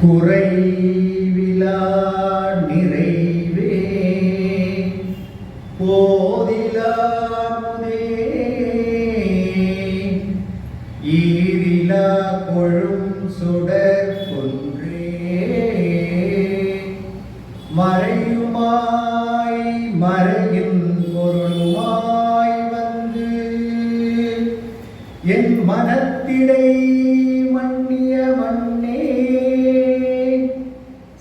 குறைவிலா நிறைவே போதிலாமுதே ஈரிலா கொழும் சுடர் கொன்றே மறையுமாய் மறையின் பொருளுமாய் வந்து என் மனத்திடை மன்னிய மண்ணே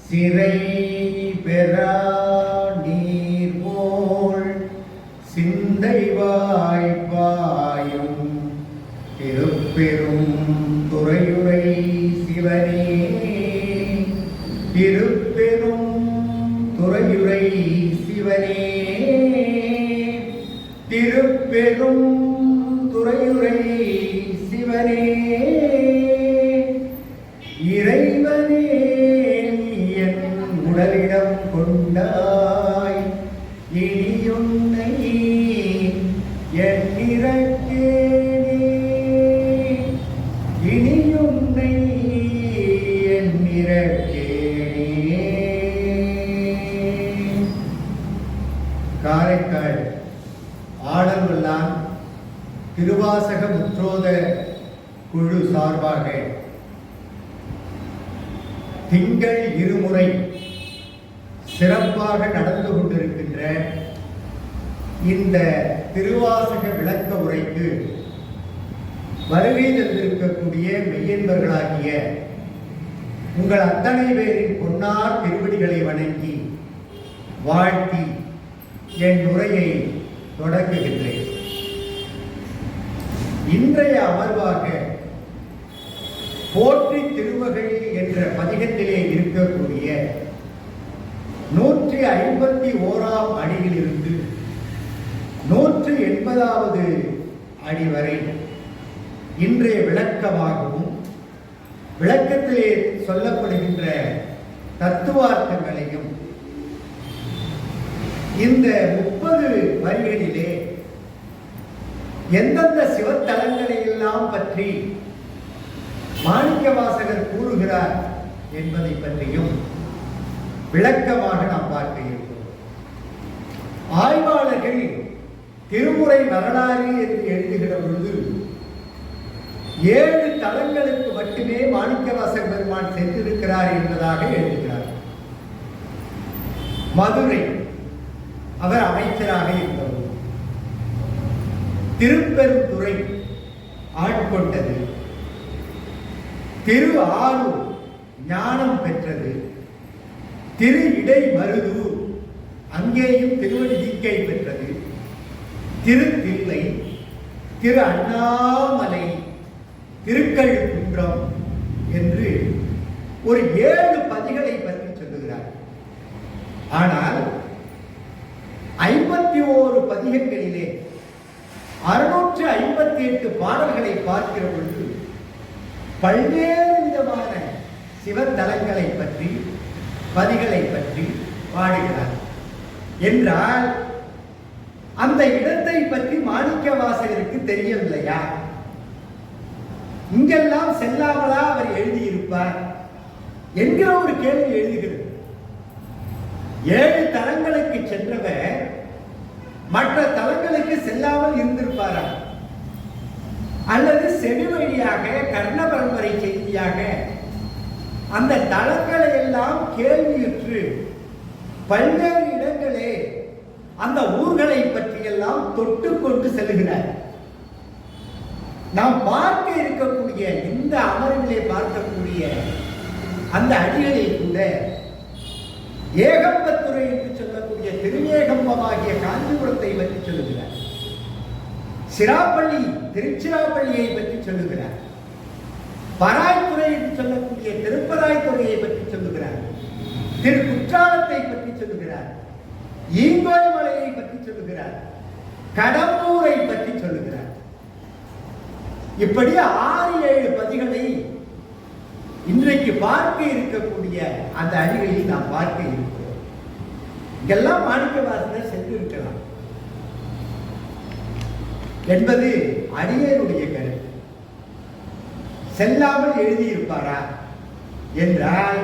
சிறை பெறா நீர் போல் சிந்தை வாய்ப்பாயும் திருப்பெரும் துறையுரை சிவனே திருப்பெரும் துறையுரை சிவனே திருப்பெரும் துறையுரை சிவனே இறைவனே என் உடலிடம் கொண்டாய் இனியுன்னை எண்ணிறக்கேனே இனியுன்னை எண்ணிறக்கேனே. காரைக்கால் ஆடல்வல்லான் திருவாசக முற்றோத குழு சார்பாக திங்கள் இருமுறை சிறப்பாக நடந்து கொண்டிருக்கின்ற இந்த திருவாசக விளக்க உரைக்கு வருகை தந்திருக்கக்கூடிய மெய்யன்பர்களாகிய உங்கள் அத்தனை பேரின் பொன்னார் திருவடிகளை வணங்கி வாழ்த்தி என் உரையை தொடங்குகின்றேன். இன்றைய அமர்வாக போற்றி திருமகள் என்ற பதிகத்திலே இருக்கக்கூடிய 151ஆம் அடியிலிருந்து 180வது அடி வரை இன்றைய விளக்கமாகவும் விளக்கத்திலே சொல்லப்படுகின்ற தத்துவார்த்தங்களையும் இந்த 30 வரிகளிலே எந்தெந்த சிவத்தலங்களை எல்லாம் பற்றி மாணிக்கவாசகர் கூறுகிறார் என்பதை பற்றியும் விளக்கமாக நாம் பார்க்க இருக்கிறோம். ஆய்வாளர்கள் திருமுறை வரலாறு என்று எழுதுகிற பொழுது 7 தலங்களுக்கு மட்டுமே மாணிக்கவாசக பெருமான் சென்றிருக்கிறார் என்பதாக எழுதுகிறார். மதுரை அவர் அமைச்சராக இருந்தவர். திருப்பெருந்துறை ஆட்கொண்டது. திரு ஆரூர் ஞானம் பெற்றது. திரு இடை மருதூர் அங்கேயும் திருவடி தீக்கை பெற்றது. திருத்தில்லை, திரு அண்ணாமலை, திருக்கழுக்குன்றம் என்று ஒரு 7 பதிகளை பற்றி சொல்லுகிறார். ஆனால் 51 பதிகங்களிலே 658 பாடல்களை பார்க்கிற பொழுது பல்வேறு விதமான சிவத்தலங்களை பற்றி பதிகளை பற்றி பாடுகிறார் என்றால் அந்த இடத்தை பற்றி மாணிக்கவாசகருக்கு தெரியவில்லையா? இங்கெல்லாம் செல்லாமலா அவர் எழுதியிருப்பார் என்கிற ஒரு கேள்வி எழுதுகிறது. 7 தலங்களுக்கு சென்றவர் மற்ற தலங்களுக்கு செல்லாமல் இருந்திருப்பாரா? அல்லது செவி வழியாக கர்ண பரம்பரை செய்தியாக அந்த தலங்களை எல்லாம் கேள்வியுற்று பல்வேறு இடங்களே அந்த ஊர்களை பற்றியெல்லாம் தொட்டு கொண்டு செல்கிறார். நாம் பார்க்க இருக்கக்கூடிய இந்த அமர்விலே பார்க்கக்கூடிய அந்த அடிகளில் கூட ஏகம்பத்துறை என்று சொல்லக்கூடிய திருவேகம்பமாகிய காஞ்சிபுரத்தை பற்றி சொல்லுகிறார். சிராப்பள்ளி திருச்சிராப்பள்ளியை பற்றி சொல்லுகிறார். பராய்த்துறை என்று சொல்லக்கூடிய திருப்பராய்த்துறையை பற்றி சொல்லுகிறார். திருக்குற்றாலத்தை பற்றி சொல்லுகிறார். ஈங்கோய் மலையை பற்றி சொல்லுகிறார். கடம்பூரை பற்றி சொல்லுகிறார். இப்படி 6-7 பதிகளை இன்றைக்கு பார்க்க இருக்கக்கூடிய அந்த அடிகளில் நாம் பார்க்க இருக்கிறோம். இங்கெல்லாம் மாணிக்கவாசகர் சென்று இருக்கலாம் என்பது அடியேனுடைய கருத்து. செல்லாமல் எழுதியிருப்பாரா? என்றால்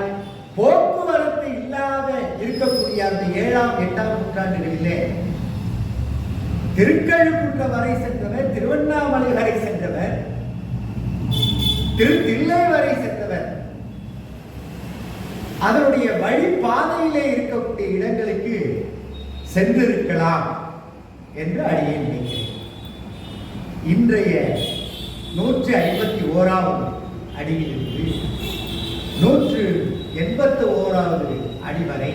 போக்குவரத்து இல்லாத இருக்கக்கூடிய அந்த 7ஆம் 8ஆம் நூற்றாண்டுகளிலே திருக்கழுக்குன்றம் வரை சென்றவர், திருவண்ணாமலை வரை சென்றவர், திருத்தில்லை வரை சென்றவர். அதனுடைய வழிபாதையிலே இருக்கக்கூடிய இடங்களுக்கு சென்றிருக்கலாம் என்று அடியேன் நினைக்கிறேன். இன்றைய 151வது அடியிலிருந்து 181வது அடி வரை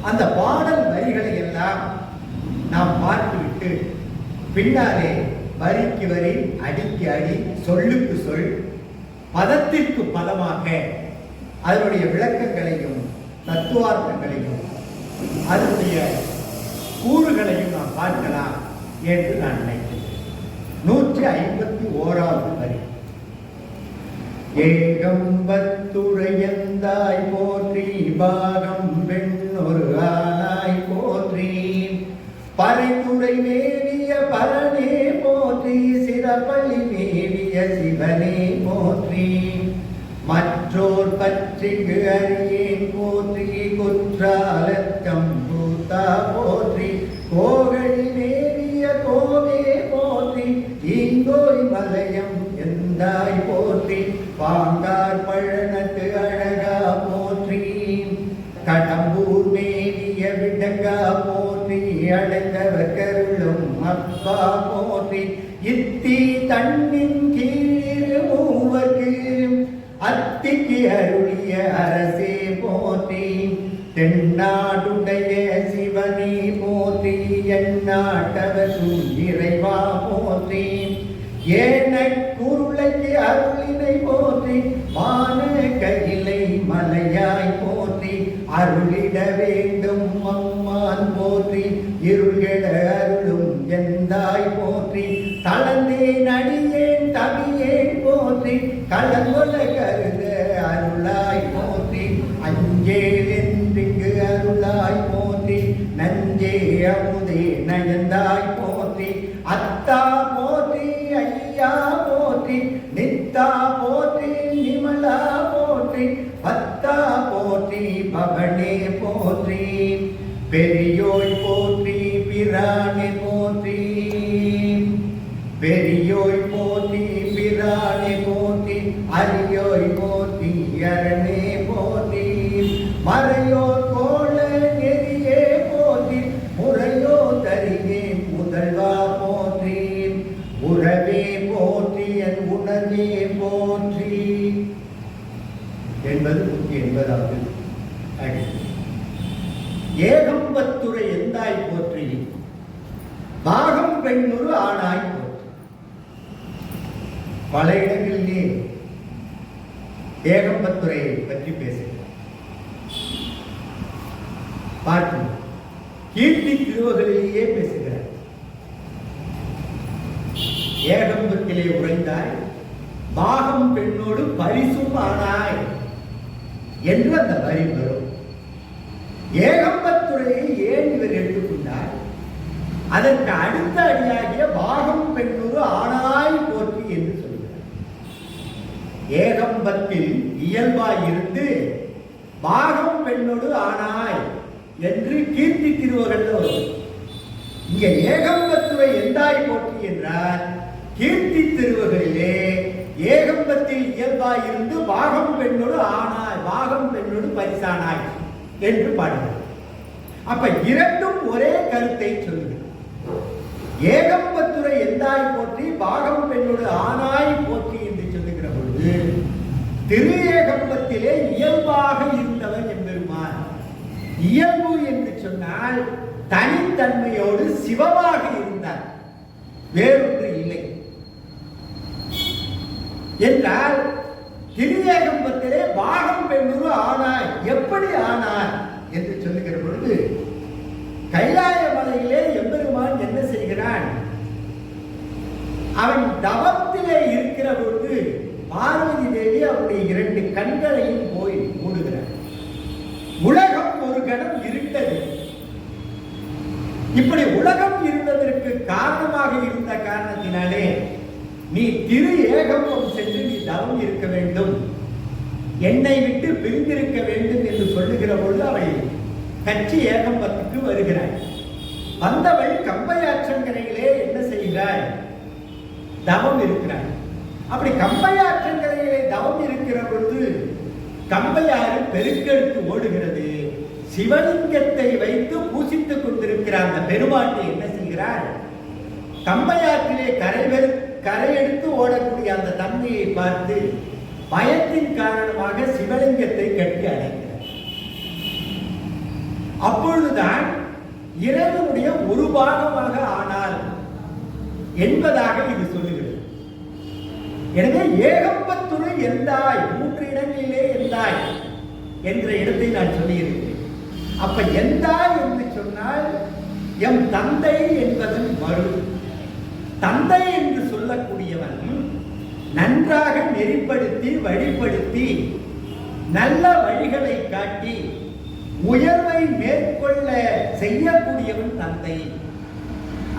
அந்த பாடல் வரிகளை எல்லாம் நாம் பார்த்துவிட்டு பின்னாலே வரிக்கு வரி, அடிக்கு அடி, சொல்லுக்கு சொல், பதத்திற்கு பதமாக அதனுடைய விளக்கங்களையும் தத்துவார்த்தங்களையும் அதனுடைய கூறுகளையும் நாம் பார்க்கலாம் என்று நான் நினைக்கிறேன். 151வது வரி. ஏகம்பத்துரையந்தாய் போற்றி, பாகம் பெண்ணொரு ஆனாய் போற்றி, பறைத்துறை மேவிய பரனே போற்றி, சிறப்பள்ளி மேவிய சிவனே போற்றி, மற்றோர் பற்றிக்கு அறியேன் போற்றி, குற்றாலத்தம் பூத்தா போற்றி, கோகழி மேவிய கோவே போற்றி, ஈங்கோய் மலையம் எந்தாய் போற்றி, பாங்கார் பழனத்து அழகா போற்றி, கடம்பூர் மேவிய விடங்கா போற்றி, அடைந்தவர் கருளும் அப்பா போற்றி, இத்தி தண்ணின் கீழ் மூவர்க்கு அத்திக்கு அருளிய அரசே போற்றி, தென்னாடுடைய சிவனே போற்றி, எந்நாட்டவரும் இறைவா போற்றி, ஏன குருளைக்கு அருளினை போற்றி, மான கையிலை மலையாய் போற்றி, அருளிட வேண்டும் அம்மான் போற்றி, இருள்கெட அருளும் எந்தாய் போற்றி, தளர்ந்தேன் அடியேன் தமியேன் போற்றி, கலங்கொல கருத அருளாய் போற்றி, அஞ்சேலென்றிங்கு அருளாய் போற்றி, நஞ்சே அமுதே நயந்தாய் போற்றி, அத்தா போற்றி, ஐயா போற்றி, நித்தா போற்றி, நிமலா போற்றி, பத்தா போற்றி, பவனே போற்றி, பெரியோய் போற்றி, பிரானே போற்றி, பெரியோய் போற்றி, பிரானே போற்றி, அரியோய் போற்றி, அரணே போற்றி, மறையோர் கோல நெறியே போற்றி, முறையோ தரியே முதல்வா போற்றி, உறவே போற்றி, என் உணர்வே போற்றி என்பது 180வது அடி. ஏகம்பத்துரை எந்தாய் போற்றி, பாகம் பெண்ணொரு ஆனாய் போற்றி. பல இடங்களிலே ஏகம்பத்துரையை பற்றி பேசுகிறார். பார்க்கும் கீர்த்தி திருவகளிலேயே பேசுகிறார். ஏகம்பத்திலே உறைந்தாய், பாகம் பெண்ணோடு பரிசும் ஆனாய் என்று அந்த வரி வரும். ஏகம்பத்துரையை ஏன் இவர் எடுத்துக்கொண்டார்? அதற்கு அடுத்த அடியாகிய பாகம் பெண்ணோடு ஆனாய் போற்றி என்று சொல்கிறார். ஏகம்பத்தில் இயல்பாயிருந்து பாகம் பெண்ணோடு ஆனாய் என்று கீர்த்தி திருவகல்ல வரும். இங்க ஏகம்பத்துரை எந்தாய் போற்றி என்றார். கீர்த்தி திருவகளிலே ஏகம்பத்தில் இயல்பாயிருந்து பாகம் பெண்ணோடு ஆனாய், பாகம் பெண்ணோடு பரிசானாய் என்று பாடுகிறார். அப்ப இரண்டும் ஒரே கருத்தை சொல்லுகிறது. ஏகம்பத்துரை எந்தாய் போற்றி, பாகம் பெண்ணோடு ஆனாய் போற்றி என்று சொல்லுகிற பொழுது திரு ஏகம்பத்திலே இயல்பாக இருந்தவர் எம்பெருமான். இயல்பு என்று சொன்னால் தனித்தன்மையோடு சிவமாக இருந்தார், வேறொன்று இல்லை என்றால் திரு ஏகம்பத்திலே பாகம் பெண்ணூறு ஆனாய். எப்படி ஆனார் என்று சொல்லுகிற பொழுது கைலாய மலையிலே எம்பெருமான் என்ன செய்கிறான்? அவன் தவத்திலே இருக்கிற பொழுது பார்வதி தேவி அவருடைய 2 கண்களையும் போய் மூடுகிறார். உலகம் ஒரு கணம் இருந்தது. இப்படி உலகம் இருந்ததற்கு காரணமாக இருந்த காரணத்தினாலே நீ திரு ஏகம்பம் சென்று நீ தவம் இருக்க வேண்டும் என்னை விட்டு பிரிந்திருக்க வேண்டும் என்று சொல்லுகிற பொழுது அவள் கட்சி ஏகம்பத்துக்கு வருகிறாள். வந்தவள் கம்பையாற்றங்கரையிலே என்ன செய்கிறாள்? தவம் இருக்கிறாள். அப்படி கம்பையாற்றங்கரையிலே தவம் இருக்கிற பொழுது கம்பையாறு பெருக்கெடுத்து ஓடுகிறது. சிவலிங்கத்தை வைத்து பூசித்துக் கொண்டிருக்கிற அந்த பெருமாட்டி என்ன செய்கிறார்? கம்பையாற்றிலே கரையெடுத்து ஓடக்கூடிய அந்த தன்மையை பார்த்து பயத்தின் காரணமாக சிவலிங்கத்தை கட்டி அடைக்கிறார். அப்பொழுதுதான் இறைவனுடைய ஒரு பாகமாக ஆனார் என்பதாக இது சொல்லுகிறது. எனவே ஏகம்பத்துறை எந்தாய், 3 இடங்களிலே எந்தாய் என்ற இடத்தை நான் சொல்லியிருக்கிறேன். அப்ப எந்தாய் என்று சொன்னால் எம் தந்தை என்பதன் மறு. தந்தை என்று சொல்லக்கூடியவன் நன்றாக நெறிப்படுத்தி வழிப்படுத்தி நல்ல வழிகளை காட்டி உயர்வை மேற்கொள்ள செய்யக்கூடியவன் தந்தை.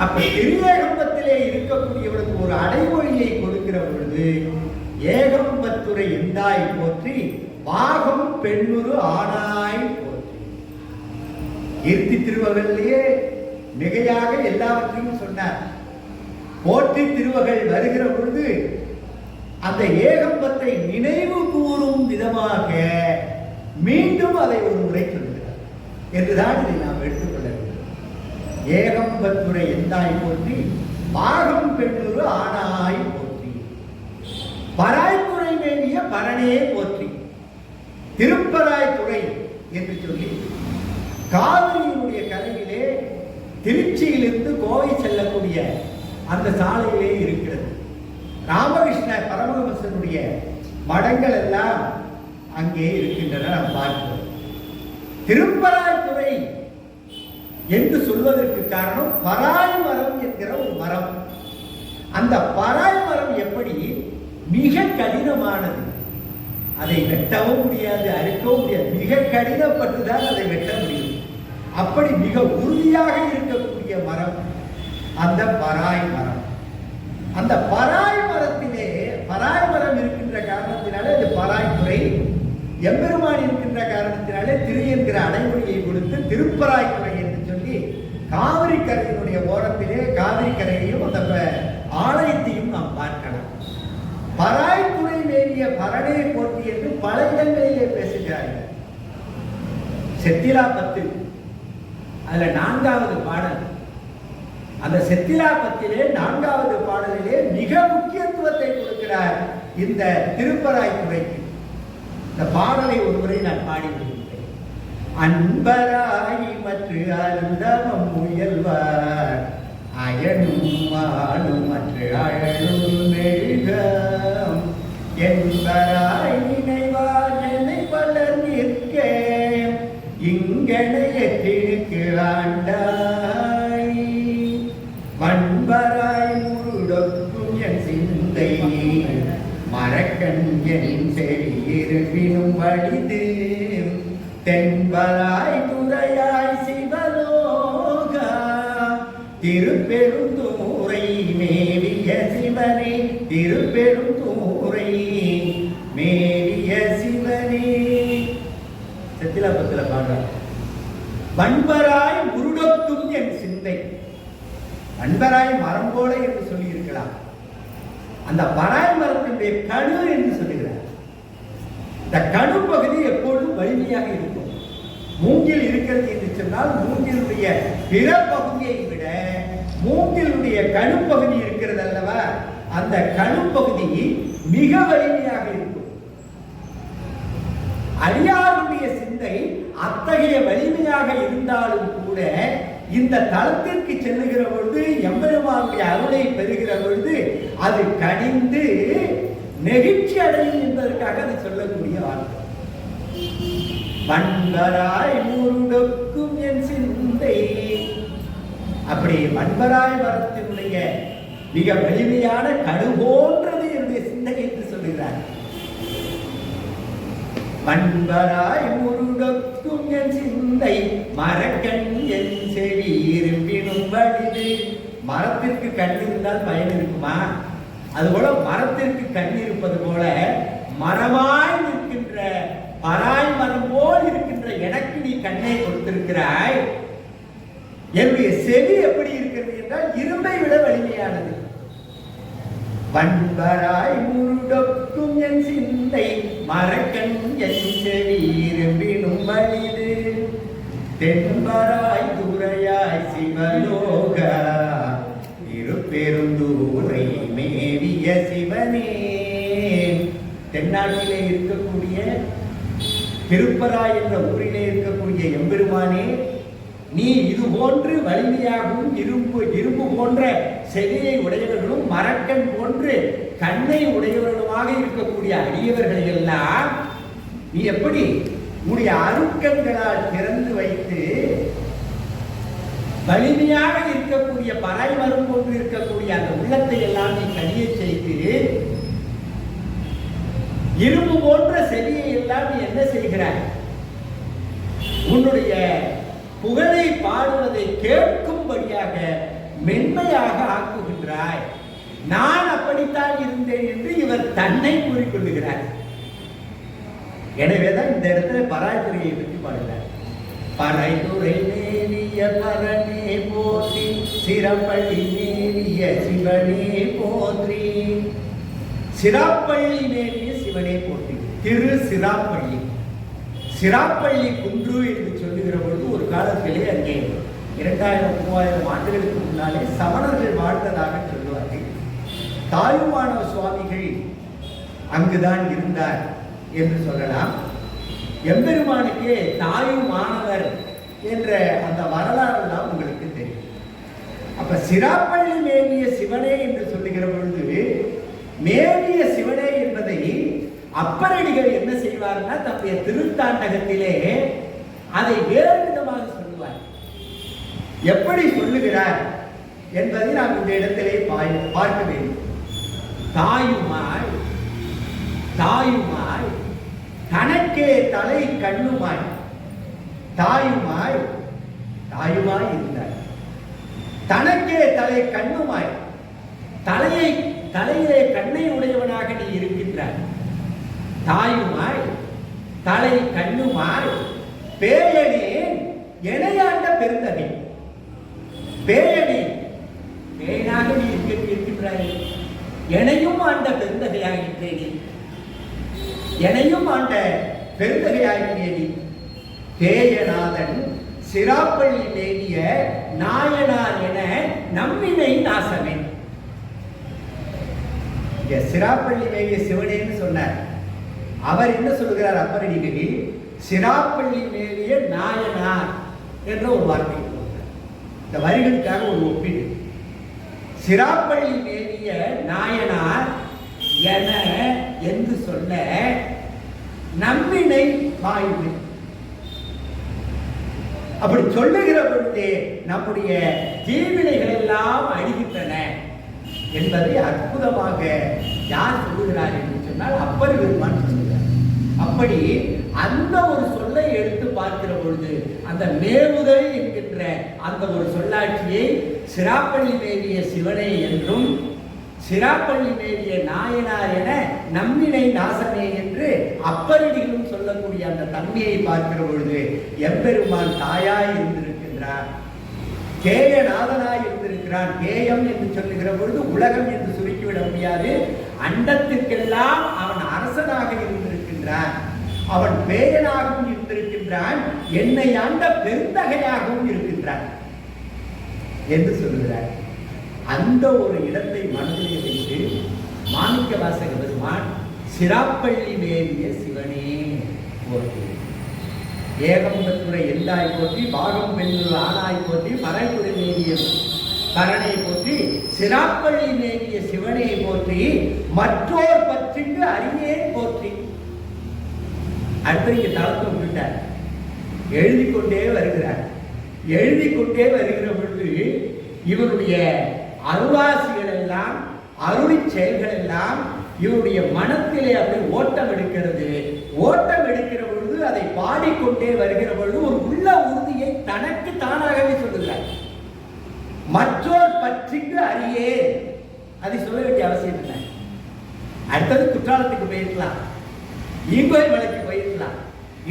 அப்ப திருஏகம்பத்திலே இருக்கக்கூடியவனுக்கு ஒரு அடைமொழியை கொடுக்கிற பொழுது ஏகம்பத்துறை எந்தாய் போற்றி, பாகம் பெண்ணுரு ஆனாய் போற்றி. கீர்த்தி திருவகல்லையே மிகையாக எல்லாவற்றையும் சொன்னார். போற்றி திருவகள் வருகிற பொழுது அந்த ஏகம்பத்தை நினைவு கூறும் விதமாக மீண்டும் அதை ஒரு முறை சொல்கிறார் என்றுதான் இதை நாம் எடுத்துக்கொள்ள வேண்டும். ஏகம்பத்துறை எந்தாய் போற்றி, பாகம் பெண்ணுரு ஆனாய் போற்றி, பராய்த்துறை வேண்டிய பரணே போற்றி. திருப்பராய்த்துறை என்று சொல்லி காவிரியினுடைய கரையிலே திருச்சியிலிருந்து கோவை செல்லக்கூடிய அந்த சாலையிலே இருக்கிறது. ராமகிருஷ்ண பரமஹம்சனுடைய மடங்கள் எல்லாம் அங்கே இருக்கின்றன. நாம் பார்க்கிறோம். திருப்பராய்த்துறை என்று சொல்வதற்கு காரணம் பராய் மரம் என்கிற ஒரு மரம். அந்த பராய் மரம் எப்படி மிக கடினமானது, அதை வெட்டவும் முடியாது, அறுக்கவும் முடியாது, மிக கடினப்பட்டுதான் அதை வெட்ட முடியும். அப்படி மிக உறுதியாக இருக்கக்கூடிய மரம் அந்த பராய் மரம். அந்த பராய் மரத்திலே பராய் மரம் இருக்கின்ற காரணத்தினாலே அது பராய்த்துறை, எம்பெருமான் இருக்கின்ற காரணத்தினாலே திரு என்கிற அடைமொழியை கொடுத்து திருப்பராய்த்துறை என்று சொல்லி காவிரி கரையினுடைய ஓரத்திலே காவிரி கரையையும் அந்த ஆலயத்தையும் நாம் பார்க்கலாம். பராய்த்துறை வேண்டிய பரணை போட்டி என்று பல இடங்களிலே பேசுகிறார்கள். செத்திலா 10 அதுல 4வது பாடல். அந்த செத்திலா 10 4வது பாடலிலே மிக முக்கியத்துவத்தை கொடுக்கிறார் இந்த திருப்பராய்த்துறைக்கு. இந்த பாடலை ஒருமுறை நான் பாடி வருகிறேன். அன்பராய் மற்ற அருந்தவம் முயல்வார் அயனும் ஆளும் மற்ற அழலும் மெழுகம் என்பராய் நினைவார் என்னை பலர் நிற்க இங்கனையத்திற்கு ஆண்டாய் வன்பராய் முருடொக்கும் என் சிந்தை மரக்கண் என் செடியிருப்பினும் வடிது தென்பராய் துறையாய் சிவலோகா திருப்பெருந்தூரை மேவிய சிவனே திருப்பெருந்தூரை மேவிய சிவனே. செத்திலா 10 பாடுறார். வன்பராய் முருடொக்கும் என் சிந்தை. வன்பராய் மரம் போல என்று சொல்லி இருக்கலாம். அந்த பராய் மரத்தினுடைய கணு என்று சொல்லுகிறார். இந்த கணு பகுதி எப்பொழுதும் வலிமையாக இருக்கும். மூங்கில் இருக்கிறது என்று சொன்னால் மூங்கிலுடைய பிற பகுதியை விட மூங்கிலுடைய கணு பகுதி இருக்கிறது அல்லவா, அந்த கணு பகுதி மிக வலிமையாக இருக்கும். அடியாருடைய சிந்தை அத்தகைய வலிமையாக இருந்தாலும் கூட இந்த தளத்திற்கு செல்லுகிற பொழுது எம்பெருமானுடைய அருளை பெறுகிற பொழுது அது கடிந்து நெகிழ்ச்சி அடையும் என்பதற்காக அதை சொல்லக்கூடிய வார்த்தை. வன்பராய் முருடொக்கும் என் சிந்தை. அப்படி வன்பராய் மரத்தினுடைய மிக வலிமையான கடு போன்றது என்னுடைய சிந்தை என்று சொல்கிறார். வன்பராய் முருடொக்கும் என் சிந்தை மரக்கண் என் செவி இருப்பினும் வலிது. மரத்திற்கு கண் இருந்தால் பயன் இருக்குமா? அதுபோல மரத்திற்கு கண் இருப்பது போல மரமாய் நிற்கின்ற சிந்தை மறக்கண் என் செவி இரும்பினும் வலிது தென்பராய் துறையாய் சிவலோக இருபெருந்தூரை மேவிய சிவனே. தென்னாட்டிலே இருக்கக்கூடிய திருப்பராய் என்ற ஊரிலே இருக்கக்கூடிய எம்பெருமானே, நீ இது போன்று வலிமையாகவும் இரும்பு போன்ற செவியை உடையவர்களும் மரக்கண் போன்று கண்ணை உடையவர்களுமாக இருக்கக்கூடிய அடியவர்களை எல்லாம் நீ எப்படி உன்னுடைய அருட்கண்களால் திறந்து வைத்து வலிமையாக இருக்கக்கூடிய பராய் மரம் போன்று இருக்கக்கூடிய அந்த உள்ளத்தை எல்லாம் நீ கடிய செய்து இரும்பு போன்ற செவியை எல்லாம் நீ என்ன செய்கிறாய்? உன்னுடைய புகழை பாடுவதை கேட்கும்படியாக மென்மையாக ஆக்குகின்றாய். நான் அப்படித்தான் இருந்தேன் என்று இவர் தன்னை கூறிக்கொள்ளுகிறார். எனவேதான் இந்த இடத்துல பராய்த்துறையை பற்றி பாடுகிறார். பராய்த்துறை மேவிய பரனே போற்றி சிறப்பள்ளி மேவிய சிவனே போற்றி. சிராப்பள்ளி மேவிய சிவனே போற்றி. திரு சிராப்பள்ளி, சிராப்பள்ளி குன்று என்று சொல்லுகிற பொழுது ஒரு காலத்திலே அங்கே 2000-3000 ஆண்டுகளுக்கு முன்னாலே சமணர்கள் வாழ்ந்ததாக சொல்லுவார்கள். தாயுமானவ சுவாமிகள் அங்குதான் இருந்தார் என்று சொல்லலாம். எம்பெருமானுக்கே தாயுமானவர் என்ற அந்த வரலாறு தான் உங்களுக்கு தெரியும். அப்ப சிராப்பள்ளி மேவிய சிவனே என்று சொல்லுகிற பொழுது மேவிய சிவனே என்பதை அப்பரடிகள் என்ன செய்வார்னா தன்னுடைய திருத்தாண்டகத்திலே அதை வேறு விதமாக சொல்லுவார். எப்படி சொல்லுகிறார் என்பதை நாம் இந்த இடத்திலே பார்க்க வேண்டும். தாயுமாய் தாயுமாய் தனக்கே தலை கண்ணுமாய் தாயுமாய் தாயுமாய் இருந்தார். தனக்கே தலை கண்ணுமாய் தலையிலே கண்ணை உடையவனாக நீ இருக்கின்றாய். தாயுமாய் தலை கண்ணுமாய் பேயனே எனையாண்ட பெருந்தகை. பேயனே பேயனாக நீ இருக்கின்றாய். எனையும் ஆண்ட பெருந்தகையாகின்றேனே, எனையும் ஆண்ட பெருந்தகையாகின்றேனே. தேயநாதன் சிராப்பள்ளி மேவிய நாயனார் என நம்மினை நாசமே. சிராப்பள்ளி மேவிய சிவனேன்னு சொன்னார். அவர் என்ன சொல்கிறார்? அப்பரடிகளில் சிராப்பள்ளி மேவிய நாயனார் என்ற ஒரு வார்த்தை. இந்த வரிகளுக்காக ஒரு ஒப்பீடு. சிராப்பள்ளி மேவிய நாயனார் என என்று சொல்ல நம்மினை வாய்மை. அப்படி சொல்லுகிற பொழுதே நம்முடைய தீவினைகள் எல்லாம் அழிகின்றன என்பதை அற்புதமாக யார் சொல்லுகிறார் என்று சொன்னால் அப்பர் பெருமான் சொல்லுகிறார். அப்படி அந்த ஒரு சொல்லை எடுத்து பார்க்கிற பொழுது அந்த மேவுதல் என்கின்ற அந்த ஒரு சொல்லாட்சியை சிராப்பள்ளி மேவிய சிவனே என்றும் சிராப்பள்ளி மேவிய நாயனார் என நம்மினை நாசமே என்று அப்பரடிகளும் சொல்லக்கூடிய அந்த தன்மையை பார்க்கிற பொழுது எம்பெருமான் தாயாய் இருந்திருக்கின்றார், கேயநாதனாய் இருந்திருக்கிறான். கேயம் என்று சொல்லுகிற பொழுது உலகம் என்று சுருக்கிவிட முடியாது. அண்டத்திற்கெல்லாம் அவன் அரசனாக இருந்திருக்கின்றான், அவன் பேயனாகவும் இருந்திருக்கின்றான், என்னை ஆண்ட பெருந்தகையாகவும் இருக்கின்றான் என்று சொல்லுகிறார். அந்த ஒரு இடத்தை மனதிலே வைத்து மாணிக்க வாசக பெருமான் சிராப்பள்ளி மேவிய சிவனே போற்றி, ஏகம்பத்துறை எந்தாய் போற்றி, பாகம் பெண்ணூர் ஆனாய் போற்றி, மறைபுரை மேவிய கரணை போற்றி, சிராப்பள்ளி மேவிய சிவனை போற்றி, மற்றோர் பற்றிக்கு அறியே போற்றி. அடுத்த தளத்தை விட்டார். எழுதி கொண்டே வருகிறார். எழுதி கொண்டே வருகிற பொழுது இவருடைய அருளாசிகள் எல்லாம் அருளி செயல்கள் எல்லாம் இவருடைய மனத்திலே அப்படி ஓட்டம் எடுக்கிறது. ஓட்டம் எடுக்கிற பொழுது அதை பாடிக்கொண்டே வருகிற பொழுது ஒரு உள்ள உறுதியை தனக்கு தானாகவே சொல்லுகிறார். மற்றோர் பற்றிக்கு அறியே, அதை சொல்ல வேண்டிய அவசியம் இல்லை. அடுத்தது குற்றாலத்துக்கு போயிருக்கலாம், ஈங்கோய் மலைக்கு போயிருக்கலாம்.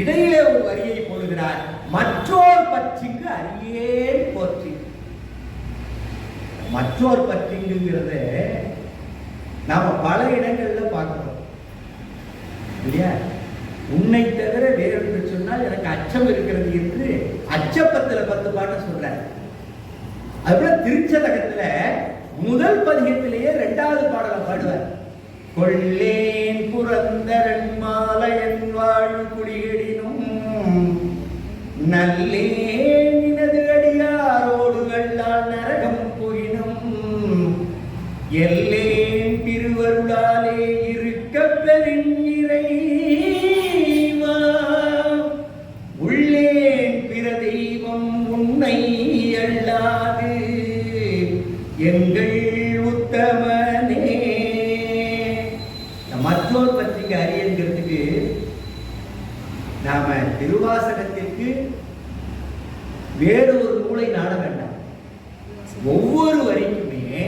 இடையிலே ஒரு வரியை போடுகிறார், மற்றோர் பற்றிக்கு அறியே போற்றி. மற்றோர் பற்றிங்கிறத நாம பல இடங்கள்ல பார்க்கிறோம். இல்லையா? உன்னை தவிர வேறொன்று சொன்னால் எனக்கு அச்சம் இருக்கிறது என்று அச்சப்பத்துல 10 பாட்டை சொல்றார். அதுபோல திருச்சதகத்துல முதல் பதிகத்திலேயே 2வது பாடலை பாடுவார். கொள்ளேன் புரந்தரன் மாலையன் வாழ் குடியடினும் நல்லேன் நினது அடியாரோடுகள்ளால் நரகம் புகினும் எல்லேன் திருவருளாலே இருக்க பெருஞ் இறைவா உள்ளேன் பிற தெய்வம் உன்னை அல்லாது எங்கள் உத்தமனே. மற்றோர் பத்திரிகை அறியங்கிறதுக்கு நாம திருவாசகத்திற்கு வேறு ஒரு நூலை நாட வேண்டாம். ஒவ்வொரு வரைக்குமே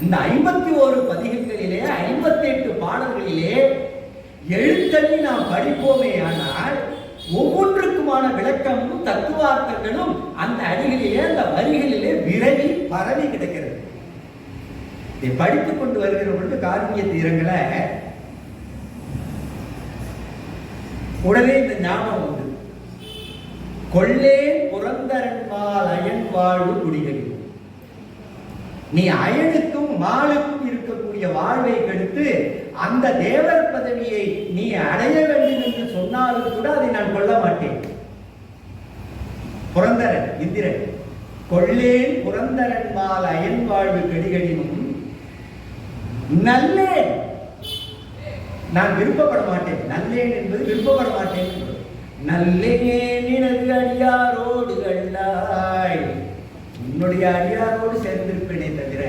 இந்த 51 பதிகங்களிலே 58 பாடல்களிலே எழுத்தள்ளி நாம் படிப்போமே ஆனால் ஒவ்வொன்றுக்குமான விளக்கமும் தத்துவார்த்தங்களும் அந்த அடிகளிலே அந்த வரிகளிலே விரவி பரவி கிடக்கிறது. இதை படித்துக் கொண்டு வருகிற பொழுது காருண்ய தீரங்களை உடனே இந்த ஞாபகம் உண்டு. கொள்ளே புரந்தரன்மால் அயன் வாழ்வு குடிகளில் நீ அயனுக்கும் மாலுக்கும் இருக்கக்கூடிய வாழ்வை கெடுத்து அந்த தேவர் பதவியை நீ அடைய வேண்டும் என்று சொன்னாலும் கூட அதை நான் கொள்ள மாட்டேன். புரந்தரன் இந்திரன் கொள்ளேன் புரந்தரன்மால் அயன் வாழ்வு கெடிகளினும் நல்லேன் நான் விருப்பப்பட மாட்டேன். நல்லேன் என்பது விருப்பப்பட மாட்டேன். நல்லேன் நினது அடியாரோடு கண்டாய் உன்னுடைய அடியாரோடு சேர்ந்திருப்பேனே தவிர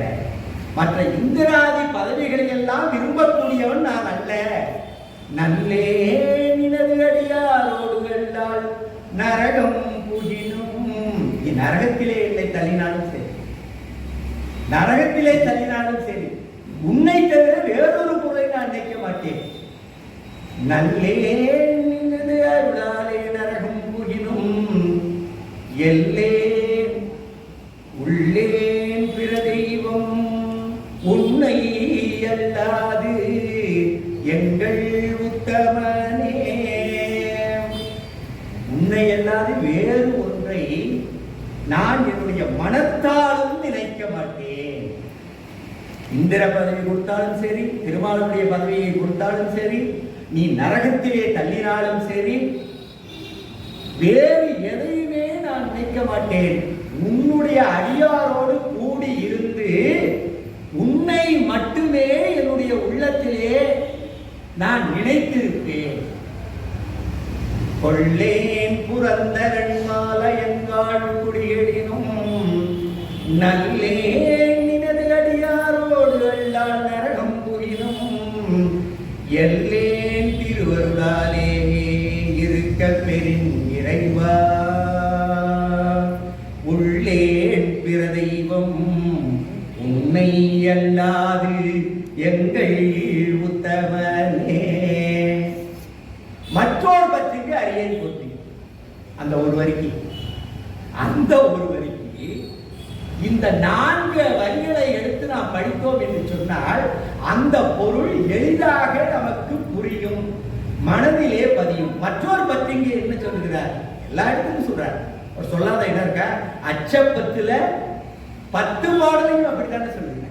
மற்ற இந்திராதி பதவிகளை எல்லாம் விரும்பக்கூடியவன் நான் அல்ல. நல்லேன் நினது அடியாரோடு கண்டால் நரகம் புகினும் நீ நரகத்திலே என்னை தள்ளினாலும் சரி, நரகத்திலே தள்ளினாலும் சரி, உன்னை தவிர வேறொரு பொருளை நான் நினைக்க மாட்டேன். நல்லேன் நினது அருளாலே நரகம் புகினும் எல்லேன் உள்ளேன் பிற தெய்வம் உன்னை அல்லாது எங்கள் உத்தமனே. உன்னை அல்லாது வேறு ஒன்றை நான் என்னுடைய மனத்தாலும் நினைக்க மாட்டேன். இந்திர பதவி கொடுத்தாலும் சரி, திருமாலுடைய பதவியை கொடுத்தாலும் சரி, நீ நரகத்திலே தள்ளினாலும் சரி, வேறு எதையுமே நான் நினைக்க மாட்டேன். உன்னுடைய அடியாரோடு கூடி இருந்து உன்னை மட்டுமே என்னுடைய உள்ளத்திலே நான் நினைத்திருப்பேன். கொள்ளேன் புரந்தரன் மாலையன் வாழ் குடியடினும் நல்லேன் நினது அடியாரோடு அல்லால் நரகம் புகினும் எல்லேன் திருவருளாலே இருக்க பெரின் இறைவா உள்ளேன் பிற தெய்வம் உன்னை அல்லாது எங்கள் உத்தமனே. மற்றோர் பற்றிக்கு அரியன் போற்றி அந்த ஒரு வரிக்கு இந்த 4 வரிகளை எடுத்து நாம் படித்தோம் என்று சொன்னால் அந்த பொருள் எளிதாக நமக்கு புரியும், மனதிலே பதியும். மற்றோர் பற்றிங்க என்ன சொல்லுகிறார்? எல்லா இடத்துக்கும் சொல்றார். ஒரு சொல்லாத இடம் இருக்கா? அச்சப்பத்துல 10 பாடலையும் அப்படித்தானே சொல்லுங்க.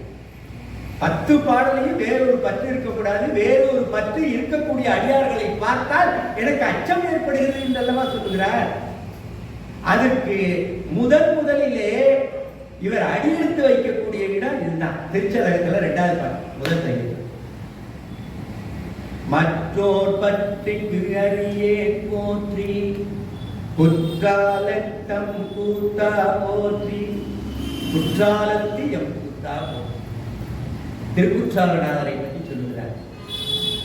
10 பாடலையும் வேறொரு பற்று இருக்கக்கூடாது, வேறொரு பற்று இருக்கக்கூடிய அடியார்களை பார்த்தால் எனக்கு அச்சம் ஏற்படுகிறது என்றல்லவா சொல்லுகிறார். அதற்கு முதலிலே இவர் அடியெடுத்து வைக்கக்கூடிய இடம் இதுதான். திருச்சதகத்துல 2வது பாட்டு முதல் தையம். மற்றோர் பற்றிக்கு அரியே போற்றி குற்றாலத்தம் கூத்தா போற்றி. குற்றாலத்தி எம் கூத்தா போற்றி. திருக்குற்றாலநாதரை பற்றி சொல்லுகிறார்.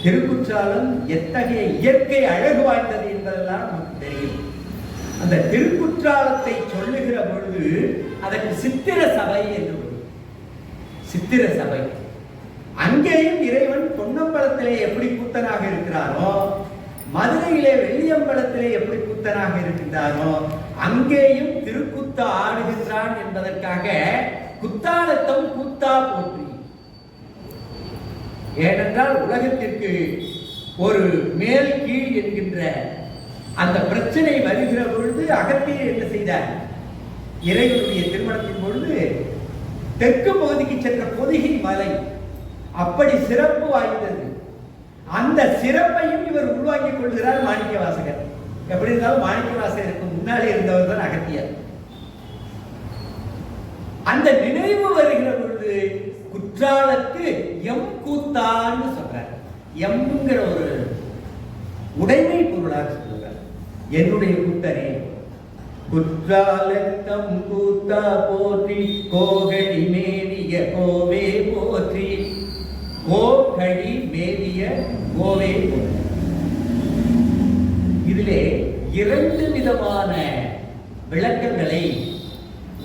திருக்குற்றாலம் எத்தகைய இயற்கை அழகு வாய்ந்தது என்பதெல்லாம் நமக்கு தெரியும். அந்த திருக்குற்றாலத்தை சொல்லுகிற பொழுது அதற்கு சித்திர சபை என்று சித்திர சபை. அங்கேயும் இறைவன் பொன்னம்பலத்திலே எப்படி கூத்தனாக இருக்கிறாரோ, மதுரையிலே வெள்ளியம்பலத்திலே எப்படி கூத்தனாக இருக்கின்றாரோ, அங்கேயும் திருக்குத்த ஆடுகின்றான் என்பதற்காக குத்தாலத்தம் கூத்தா போற்றி. ஏனென்றால் உலகத்திற்கு ஒரு மேல் கீழ் என்கின்ற அந்த பிரச்சனை வருகிற பொழுது அகத்தியர் என்ன செய்தார்? இறைவனுடைய திருமணத்தின் பொழுது தெற்கு பகுதிக்கு சென்ற பொதிகை மலை அப்படி சிறப்பு வாய்ந்தது. அந்த சிறப்பையும் இவர் உள்வாங்கிக் கொள்கிறார் மாணிக்க வாசகர். எப்படி இருந்தாலும் மாணிக்க வாசகருக்கு முன்னாலே இருந்தவர் தான் அகத்தியர். அந்த நினைவு வருகிற பொழுது குற்றாலத்து எம் கூத்தான்னு சொல்றார். எம்ங்கிற ஒரு உடைமை பொருளாக சொல்றார். என்னுடைய கூத்தரே குற்றாலத்தம் கூத்தா போற்றி கோகழி மேவிய கோவே போற்றி. கோகழி மேவிய கோவே போற்றி. இதிலே 2 விதமான விளக்கங்களை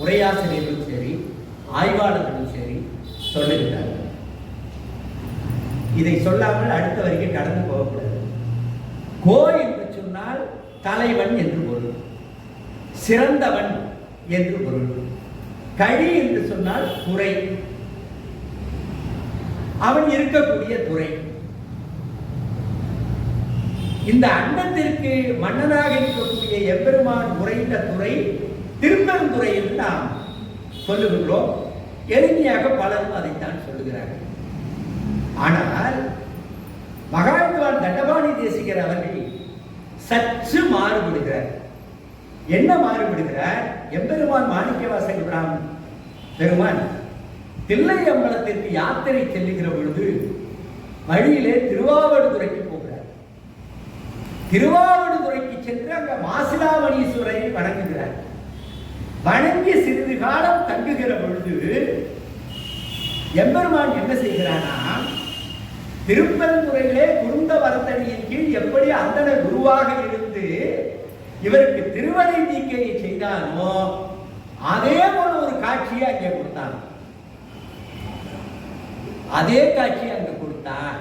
உரையாசிரியர்களும் சரி ஆய்வாளர்களும் சரி சொல்லுகிறார்கள். இதை சொல்லாமல் அடுத்த வரைக்கும் கடந்து போகக்கூடாது. கோ என்று சொன்னால் தலைவன் என்று பொருள், சிறந்தவன் என்று பொருள். கழி என்று சொன்னால் துறை, அவன் இருக்கக்கூடிய துறை. இந்த அண்டத்திற்கு மன்னனாக இருக்கக்கூடிய எம்பெருமான் உறைந்த துறை திருப்பெருந்துறை என்று நாம் சொல்லுகின்றோம். எளிமையாக பலரும் அதைத்தான் சொல்லுகிறார்கள். ஆனால் மகாவித்வான் தண்டபாணி தேசிகர் அவர்கள் சற்று மாறுபடுகிறார். என்ன மாறுபடுகிறார்? எம்பெருமான் மாணிக்கவாசக பெருமான் தில்லை அம்பலத்திற்கு யாத்திரை செல்லுகிற பொழுது வழியிலே திருவாவடுதுறைக்கு போகிறார். திருவாவடுதுறைக்கு சென்று அங்க மாசிலாமணீஸ்வரரை வணங்குகிறார். வணங்கி சிறிது காலம் தங்குகிற பொழுது எம்பெருமான் என்ன செய்கிறானா, திருப்பெருந்துறையிலே குருந்த வரத்தடியின் கீழ் எப்படி அந்தன குருவாக இருந்து இவருக்கு திருவடை தீக்கையை செய்தானோ அதே போல ஒரு காட்சியை அங்கே கொடுத்தான். அதே காட்சியை அங்க கொடுத்தான்.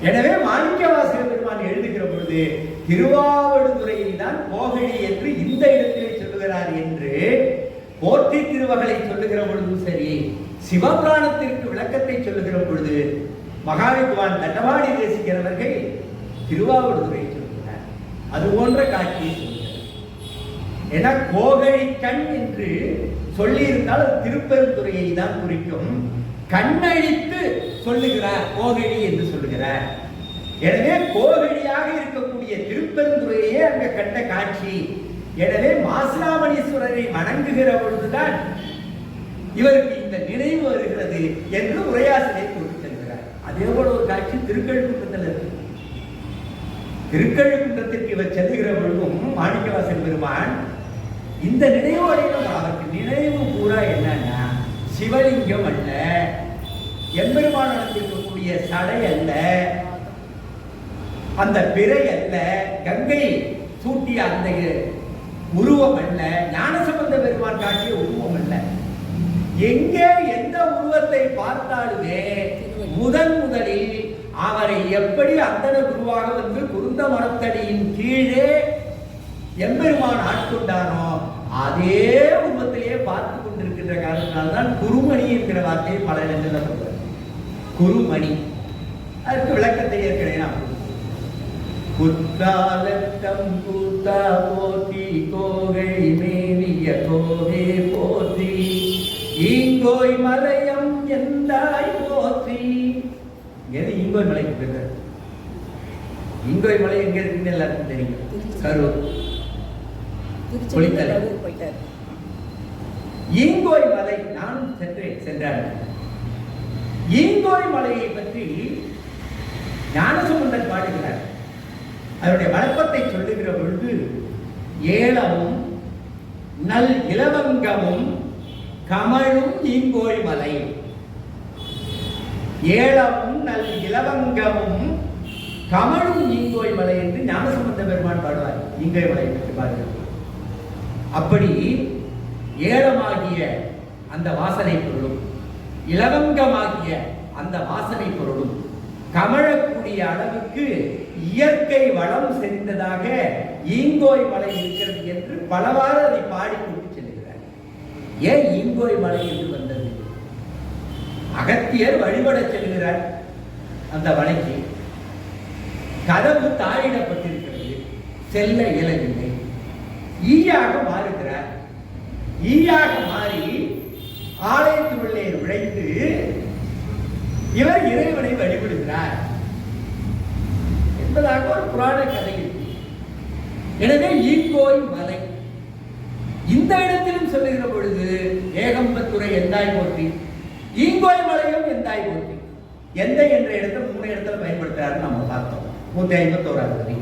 எனவே மாணிக்கவாசக பெருமான் எழுதுகிற பொழுது திருவாவடுதுறையில் தான் கோகழி என்று இந்த இடத்திலே சொல்லுகிறார் என்று போற்றி திருவகளை சொல்லுகிற பொழுதும் சரி, சிவபுராணத்திற்கு விளக்கத்தை சொல்லுகிற பொழுது மகாவித்வான் தண்டபாணி தேசிகரவர்கள் திருவாவடுதுறை சொல்லுகிறார். அது போன்ற காட்சியை சொல்லுகிறார். ஏன்னா கோகழி கண் என்று சொல்லி இருந்தால் திருப்பெருந்துறையை தான் குறிக்கும். கண்ணழித்து சொல்லுகிறார் கோகழி என்று சொல்லுகிறார். எனவே கோகழியாக இருக்கக்கூடிய திருப்பெருந்துறையே அங்க கண்ட காட்சி. எனவே மாசிலாமணீஸ்வரரை வணங்குகிற பொழுதுதான் இவருக்கு இந்த நினைவு வருகிறது என்று உரையாசிரியர் கொடுத்து செல்கிறார். அதே போல ஒரு காட்சி திருக்கழுக்குன்றத்தில் இருக்கு. திருக்கழுக்குன்றத்திற்கு இவர் செல்லுகிற பொழுதும் மாணிக்கவாசக பெருமான் இந்த நினைவோடையும் அவருக்கு நினைவு பூரா என்னன்னா சிவலிங்கம் அல்ல, எம்பெருமான் இருக்கக்கூடிய சடை அல்ல, அந்த பிறை அல்ல, கங்கை சூட்டிய அந்த உருவம் அல்ல, ஞானசம்பந்த பெருமான் காட்டிய உருவம் அல்ல. எங்கே எந்த உருவத்தை பார்த்தாலுமே முதலில் அவரை எப்படி அந்தன குருவாக வந்து குருந்த மரத்தடியின் கீழே எம்பெருமான் ஆட்கொண்டானோ அதே உருவத்திலேயே பார்த்து கொண்டிருக்கின்ற காரணத்தினால்தான் குருமணி என்கிற வார்த்தையை பல இடங்களில் சொல்றார். குருமணி. அதற்கு விளக்கத்தை ஏற்கனவே நாம் குற்றாலத்தம் கூத்தா போற்றி கோகழி மேவிய கோவே போற்றி ஈங்கோய் மலையம் எந்தாய் போற்றி. எது ஈங்கோய் மலைக்கு போயிருக்காரு? ஈங்கோய் மலை எங்க இருக்குன்னு எல்லாருக்கும் தெரியும். கரூர் ஈங்கோய் மலை நானும் சென்றார். ஈங்கோய் மலையை பற்றி ஞானசம்பந்தர் பாடுகிறார். அவருடைய வழக்கத்தை சொல்லுகிற பொழுது ஏலமும் நல் இலவங்கமும் கமழும் ஈங்கோய் மலை. ஏலமும் நல் இலவங்கமும் கமழும் ஈங்கோய் மலை என்று ஞானசம்பந்த பெருமான் பாடுவார். ஈங்கோய் மலை பற்றி பாடுகிறார். அப்படி ஏலமாகிய அந்த வாசனை பொருளும் இலவங்கமாகிய அந்த வாசனை பொருளும் கமழக்கூடிய அளவுக்கு இயற்கை வளம் செறிந்ததாக ஈங்கோய் மலை இருக்கிறது என்று பலவாறு அதை பாடிக்கொண்டு செல்கிறார். ஏன் ஈங்கோய் மலை என்று வந்தது? அகத்தியர் வழிபட செல்கிறார் அந்த மலைக்கு. கதவு தாழிடப்பட்டிருக்கிறது, செல்ல இயலவில்லை. ஈயாக மாறுகிறார். ஈயாக மாறி ஆலயத்துள்ளே நுழைந்து இவர் இறைவனை வழிபடுகிறார் என்பதாக ஒரு புராண கதை இருக்கு. எனவே ஈங்கோய் மலை இந்த இடத்திலும் சொல்லுகிற பொழுது ஏகம்பத்துறை எந்தாய் போற்றி, ஈங்கோய் மலையும் எந்தாய் போற்றி. எந்த என்ற இடத்துல 3 இடத்துல பயன்படுத்துறாரு நம்ம பார்த்தோம். 151வது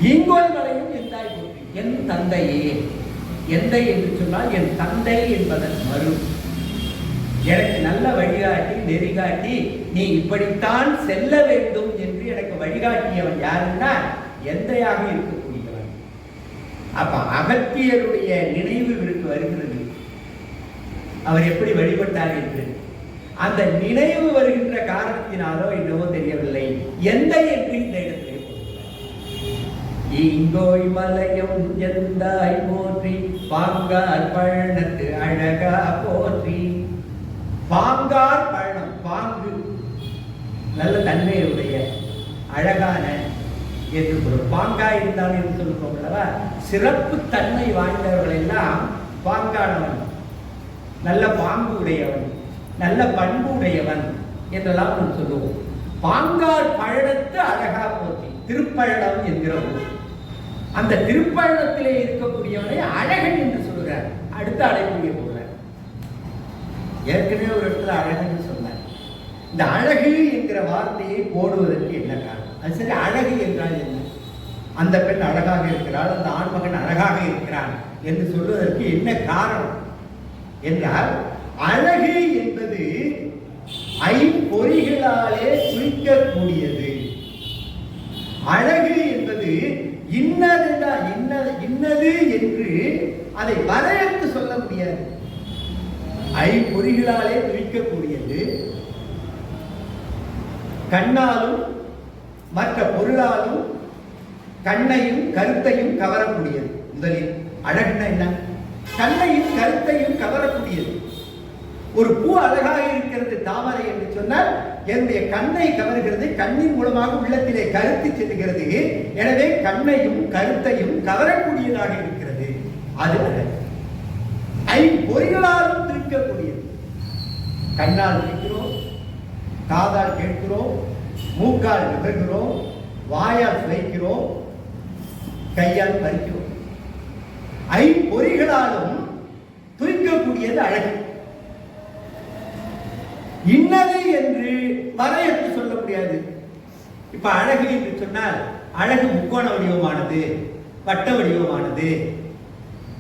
ஈங்கோய் மலையும் எந்தாய் போற்றி. என் தந்தையே, எந்தை என்று சொன்னால் என் தந்தை என்பதன் மறு. எனக்கு நல்ல வழிகாட்டி நெறிகாட்டி நீ இப்படித்தான் செல்ல வேண்டும் என்று எனக்கு வழிகாட்டியவன் யாருன்னா எந்தையாக இருக்கக்கூடியவன். அப்ப அகத்தியருடைய நினைவு இவருக்கு வருகிறது, அவர் எப்படி வழிபட்டார் என்று. அந்த நினைவு வருகின்ற காரணத்தினாலோ என்னவோ தெரியவில்லை, எந்தை என்று இந்த இடத்திலே ஈங்கோய் மலையும் எந்தாய் போற்றி, பாங்கார் பழனத்து அழகா போற்றி. பாங்கார் பழனம், பாங்கு நல்ல தன்மையுடைய அழகான என்று பொருள். பாங்கா இருந்தாலும் என்று சொல்லுவோம் அல்லவா, சிறப்பு தன்மை வாய்ந்தவர்கள் எல்லாம் பாங்கானவன், நல்ல பாங்கு உடையவன், நல்ல பண்பு உடையவன் என்றெல்லாம் நாம் சொல்லுவோம். பாங்கார் பழனத்து அழகா போற்றி, திருப்பழனம் என்கிற ஊர். அந்த திருப்பழனத்திலே இருக்கக்கூடியவனை அழகன் என்று சொல்கிறார். அடுத்த அழைப்புடைய போகிறார். ஏற்கனவே ஒரு இடத்துல அழகுன்னு சொன்னார். இந்த அழகு என்கிற வார்த்தையை போடுவதற்கு என்ன காரணம்? அது சரி, அழகு என்றால் என்ன? அந்த பெண் அழகாக இருக்கிறாள், அந்த ஆண்மகன் அழகாக இருக்கிறான் என்று சொல்வதற்கு என்ன காரணம் என்றால், அழகு என்பது ஐம்பொறிகளாலே குறிக்கக்கூடியது. அழகு என்பது இன்னது என்று அதை வரையறுத்து சொல்ல முடியாது. ஐம்பொறிகளாலே குறிக்கக்கூடியது, கண்ணாலும் மற்ற பொருளாலும் கண்ணையும் கருத்தையும் கவரக்கூடியது. முதலில் அழகுனா என்ன? கண்ணையும் கருத்தையும் கவரக்கூடியது. ஒரு பூ அழகாக இருக்கிறது, தாமரை என்று சொன்னால் என்னுடைய கண்ணை கவர்கிறது, கண்ணின் மூலமாக உள்ளத்திலே கருத்து செல்கிறது. எனவே கண்ணையும் கருத்தையும் கவரக்கூடியதாக இருக்கிறது, அது அழகு. ஐம்பொறிகளாலும் தூக்கக்கூடியது. கண்ணால் நிற்கிறோம், காதால் கேட்கிறோம், மூக்கால் நுகர்கிறோம், வாயால் சுவைக்கிறோம், கையால் பறிக்கிறோம். ஐம்பொறிகளாலும் தூக்கக்கூடியது அழகு. இன்னது என்று வரையறுத்து சொல்ல முடியாது. இப்ப அழகு என்று சொன்னால் அழகு முக்கோண வடிவமானது, வட்ட வடிவமானது,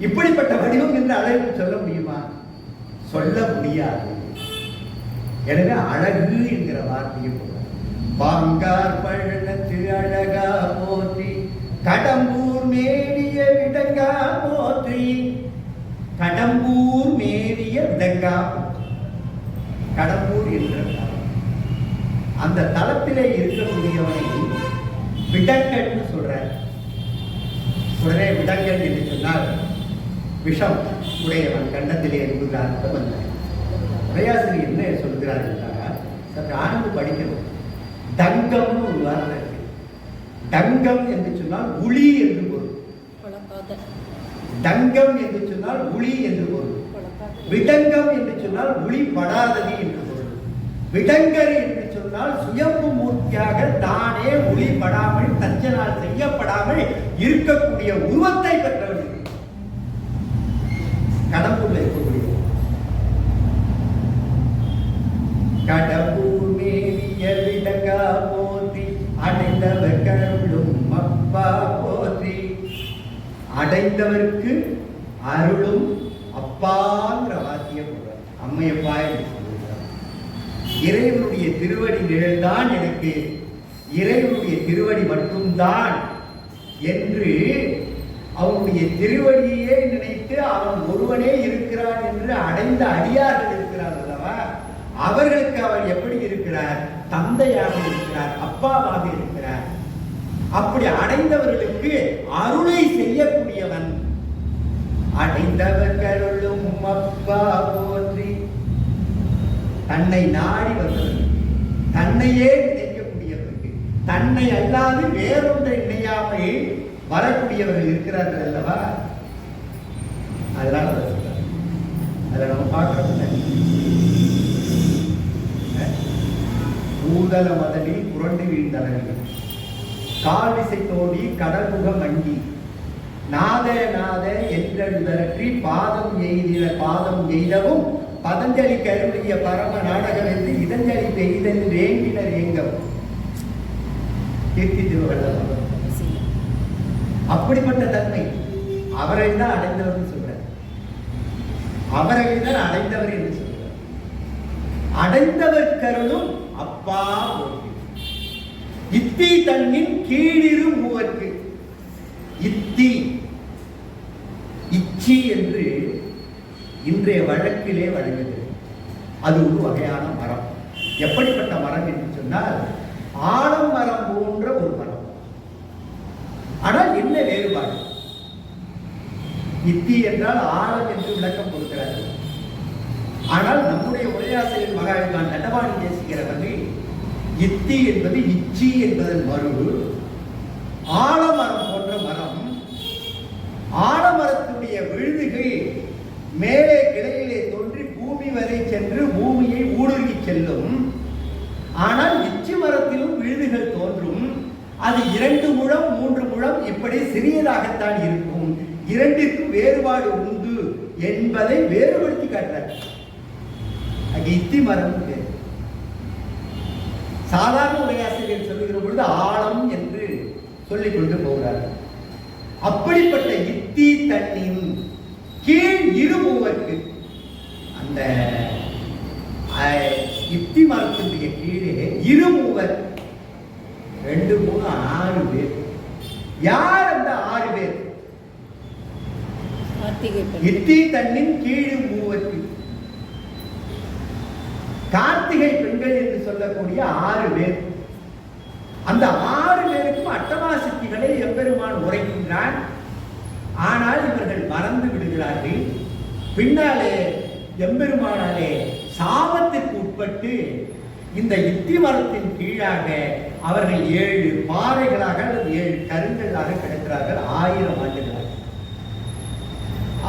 இப்படிப்பட்ட வடிவம் என்று அழகு சொல்ல முடியுமா? சொல்ல முடியாது. எனவே அழகு என்கிற வார்த்தையை பாங்கார் பழனத்து அழகா போற்றி, கடம்பூர் மேவிய விடங்கா போற்றி. கடம்பூர் மேவிய விடங்கா, கடம்பூர் என்ற அந்த தளத்திலே இருக்கக்கூடியவனை விடங்கன்னு சொல்ற. உடனே விடங்கன் என்று சொன்னால் விஷம் உடையவன், கண்டத்திலே இருக்கிற அர்த்தம் அல்ல. உரையாசிரியர் என்ன சொல்கிறார் என்றால், சற்று ஆழ்ந்து படிக்கணும். தங்கம்னு ஒரு வார்த்தை இருக்கு. தங்கம் என்று சொன்னால் உளி என்று பொருள். தங்கம் என்று சொன்னால் உளி என்று பொருள். விடங்கம் என்று சொன்னால் உளி படாதது என்று பொருள். விடங்கர் என்று சொன்னால் சுயம்பு மூர்த்தியாக தானே ஒளி படாமல் தஞ்சனால் செய்யப்படாமல் இருக்கக்கூடிய உருவத்தை பெற்றவர்கள். கடம்பூர்ல இருக்கக்கூடிய கடம்பூர் மேவிய விடங்கா போற்றி, அடைந்தவர் கருளும் அப்பா போற்றி. அடைந்தவருக்கு அருளும் அப்பாங்கிற வாத்தியம் அம்மையப்பா என்று சொல்லுகிறார். இறைவனுடைய திருவடி நிழல்தான் எனக்கு, இறைவனுடைய திருவடி மட்டும்தான் என்று அவனுடைய திருவடியே நினைத்து அவன் ஒருவனே இருக்கிறான் என்று அடைந்த அடியார்கள் இருக்கிறார் அல்லவா, அவர்களுக்கு அவர் எப்படி இருக்கிறார்? தந்தையாக இருக்கிறார், அப்பாவாக இருக்கிறார். அப்படி அடைந்தவர்களுக்கு அருளை செய்யக்கூடியவன். அடைந்தவர் கருளும் அப்பா போற்றி. தன்னை நாடி வந்தவர்கள், தன்னையே நினைக்கக்கூடியவர், தன்னை அல்லாது வேறொன்றை இணையாமல் வரக்கூடியவர்கள் இருக்கிறார்கள் அல்லவா? அதனால அதை நம்ம பார்க்கிறோம். பூதல மதனில் புரண்டு வீழ்ந்தவர்கள் கால்விசை தோடி கடல்முகம் மங்கி நாத நாத என்றி பாதம் எய்தவும் பதஞ்சலி கருளிய பரம நாடகம் என்று இதஞ்சலி பெய்தல் வேண்டினர் எங்கவும் கீர்த்தி திருவள்ளுவர். அப்படிப்பட்ட தன்மை அவரை தான் அடைந்தவர் சொல்றார். அவரை தான் அடைந்தவர் என்று சொல்றார். அடைந்தவர் கருளும் அப்பா இத்தி தன்னின் கீழிரு மூவர்க்கு. இத்தி இச்சி என்று இன்றைய வழக்கிலே வழங்குகிறது. அது ஒரு வகையான மரம். எப்படிப்பட்ட மரம் என்று சொன்னால் ஆலமரம் போன்ற ஒரு மரம். ஆனால் என்ன வேறுபாடு? இத்தி என்றால் ஆழம் என்று விளக்கம் கொடுக்கிறார்கள். ஆனால் நம்முடைய உரையாசிரியர் மகாவித்வான் தண்டபாணி தேசிகரவர்கள் இத்தி என்பது இச்சி என்பதன் மறு. ஆலமரம் போன்ற மரம். ஆலமரத்துடைய விழுதுகள் மேலே கிளையிலே தோன்றி பூமி வரை சென்று பூமியை ஊடுருவி செல்லும். ஆனால் இச்சி மரத்திலும் விழுதுகள் தோன்றும். அது 2 முழம் 3 முழம் இப்படி சிறியதாகத்தான் இருக்கும். இரண்டிற்கும் வேறுபாடு உண்டு என்பதை வேறுபடுத்தி காட்டுறார். இத்தி மரம் பேர். சாதாரண உரையாசிரியர் சொல்லுகிற பொழுது ஆழம் என்று சொல்லிக் கொண்டு போகிறார்கள். அப்படிப்பட்ட இத்தி தன்னின் கீழ் இருமூவர்க்கு, அந்த இத்தி மரத்தினுடைய கீழே இருமூவர் 2 3 6 பேர். யார் அந்த 6 பேர்? இத்தி தன்னின் கீழ் மூவர்க்கு கார்த்திகை பெண்கள் என்று சொல்லக்கூடிய 6 பேர். அந்த 6 பேருக்கும் அட்டமா சித்திகளை எம்பெருமான் உரைக்கின்றான். ஆனால் இவர்கள் மறந்து விடுகிறார்கள். பின்னாலே எம்பெருமானாலே சாபத்திற்கு உட்பட்டு இந்த இத்தி மரத்தின் கீழாக அவர்கள் 7 பாறைகளாக அல்லது 7 கருங்களாக கிடைக்கிறார்கள். 1000 ஆண்டுகளாக.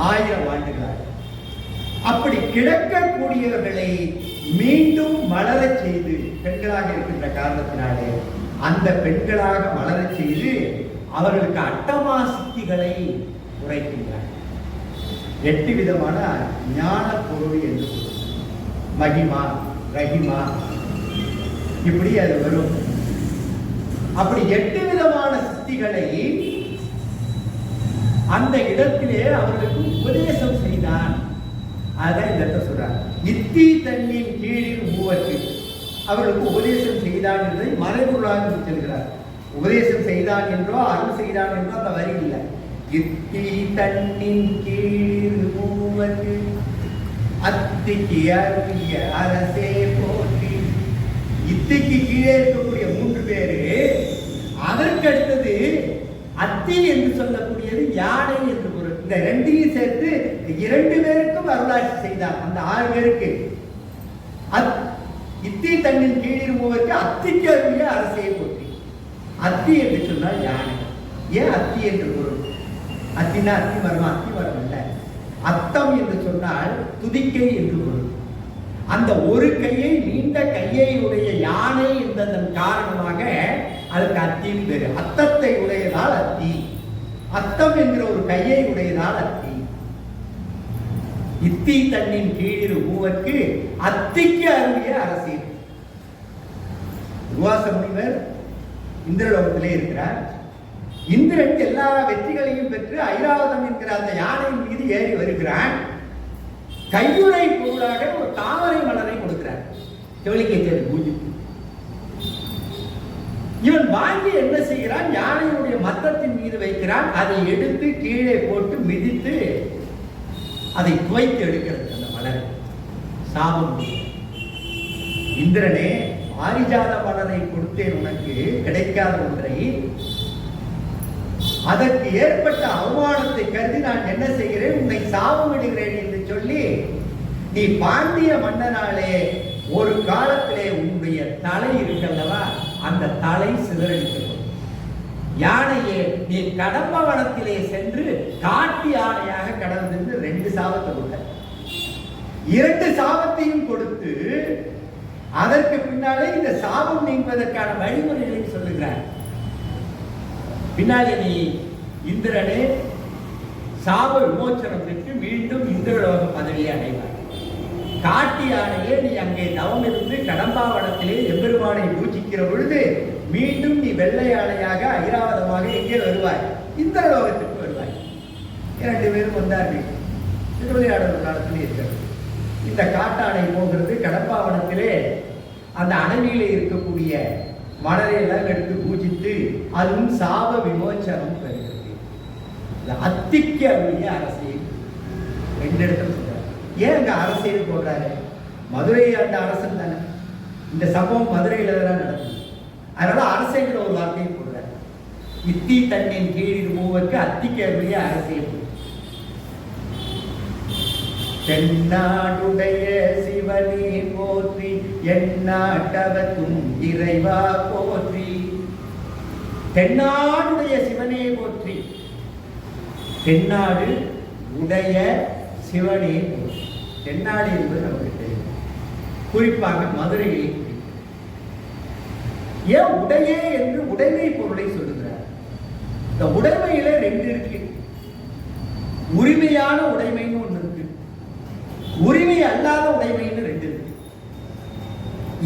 1000 ஆண்டுகளாக அப்படி கிடக்கக்கூடியவர்களை மீண்டும் மலரச் செய்து, பெண்களாக இருக்கின்ற காரணத்தினாலே அந்த பெண்களாக மலரச் செய்து அவர்களுக்கு அட்டமா சித்திகளை உரைக்கின்றார். 8 விதமான ஞான பொருள் என்று மகிமா, ரஹிமா, இப்படி அது வரும். அப்படி 8 விதமான சித்திகளை அந்த இடத்திலே அவர்களுக்கு உபதேசம் செய்தான். அதான் இந்த இடத்தை சொல்றார். இத்தி தன்னின் கீழில் மூவர்க்கு அவர்களுக்கு உபதேசம் செய்தான் என்பதை மறைபொருளாக சொல்கிறார். உபதேசம் செய்தான் என்றோ அருள் செய்தான் என்றோ அந்த வரி இல்லை. இத்தி தன்னின் கீழில் மூவர்க்கு அத்திக்கு அருளிய அரசே போற்றி. இத்திக்கு கீழே இருக்கக்கூடிய 3 பேரு. அதற்கு அடுத்தது அத்தி என்று சொல்லக்கூடியது யானை என்று பொருள். இந்த 2ஐயும் சேர்த்து 2 பேருக்கும் அருளாட்சி செய்தார். அந்த 6 பேருக்கு இத்தி தன்னின் கீழில் மூவருக்கு அத்திக்கு அருளிய அரசையை போற்றி. அத்தி என்று சொன்னால் யானை. ஏன் அத்தி என்று பொருள்? அத்தினா அத்தி மரம், அத்தி மரம் அல்ல. அத்தம் என்று சொன்னால் துதிக்கை என்று பொருள். அந்த ஒரு கையை, நீண்ட கையை உடைய யானை என்பதன் காரணமாக அதுக்கு அத்தின் பேரு. அத்தத்தை உடையதால் அத்தி. அத்தம் என்கிற ஒரு கையை உடையதால் அத்தி. இத்தி தன்னின் கீழில் மூவர்க்கு அத்திக்கு அருளிய அரசியல். துர்வாச முனிவர் இந்திரலோகத்திலே இருக்கிறார். இந்திரன் எல்லா வெற்றிகளையும் பெற்று ஐராவதம் என்கிற அந்த யானையின் மீது ஏறி வருகிறான். கையுறை பொருளாக ஒரு தாமரை மலரை கொடுக்கிறார். சிவலிங்கேஸ்வரர் பூஜை. இவன் வாங்கி என்ன செய்கிறான்? யானையுடைய மத்தத்தின் மீது வைக்கிறான். அதை எடுத்து கீழே போட்டு மிதித்து அதை துவைத்து எடுக்கிறது அந்த மலரை. சாபம். இந்திரனே, பாரிஜாத மலரை கொடுத்தேன் உனக்கு, கிடைக்காத ஒன்றை. அதற்கு ஏற்பட்ட அவமானத்தை கருதி நான் என்ன செய்கிறேன்? உன்னை சாபமிடுகிறேன் என்று சொல்லி, நீ பாண்டிய மன்னனாலே ஒரு காலத்திலே உன்னுடைய தலை இருக்கல்லவா, அந்த தலை சிதறடிக்கப்படும். யானையே நீ கடம்பவனத்திலே சென்று காட்டு யானையாக கடந்து 2 சாபத்தை கொடுத்த. 2 சாபத்தையும் கொடுத்து அதற்கு பின்னாலே இந்த சாபம் நீங்குவதற்கான வழிமுறைகளை சொல்லுகிறார். பின்னாலே நீ இந்திரனே சாப விமோச்சனம் பெற்று மீண்டும் இந்திரலோக பதவியை அடைவார். காட்டு யானையே நீ அங்கே தவம் இருந்து கடம்பாவனத்திலே எம்பெருமானை பூஜிக்கிற பொழுது மீண்டும் நீ வெள்ளை யானையாக ஐராவதமாக எங்கே வருவாய்? இந்திரலோகத்திற்கு வருவாய். 2 பேரும் வந்தார்கள். திருவிளையாடல் காலத்தில் இருக்கிறது. இந்த காட்டானை போகிறது. கடம்பாவனத்திலே அந்த அணவியிலே இருக்கக்கூடிய மணலை எல்லாம் எடுத்து பூஜித்து அதுவும் சாப விமோச்சனம் பெறுகிறது. அத்திக்கு அவருடைய அரசியல் 2 இடத்துல சொல்றாரு. ஏன் அங்க அரசியல் போடுறாரு? மதுரை ஆண்ட அரசன் தானே. இந்த சம்பவம் மதுரையில தான் நடக்குது. அதனால அரசியல் ஒரு வார்த்தையை போடுறாரு. இத்தி தன்னின் கீழில் மூவருக்கு அத்திக்கு அவருடைய அரசியல். தென்னாடுடைய சிவனே போற்றி எந்நாட்டவர்க்கும் இறைவா போற்றி. தென்னாடுடைய சிவனே போற்றி. தென்னாடு உடைய சிவனே போற்றி. தென்னாடு என்பது நமக்கு தெரியும். குறிப்பாக மதுரையில் ஏன் உடையே என்று உடைமை பொருளை சொல்லுகிறார். இந்த உடைமையில 2 இருக்கு. உரிமையான உடைமைன்னு ஒன்று இருக்கு, உரிமை அல்லாத உடைமைன்னு 2 இருக்கு.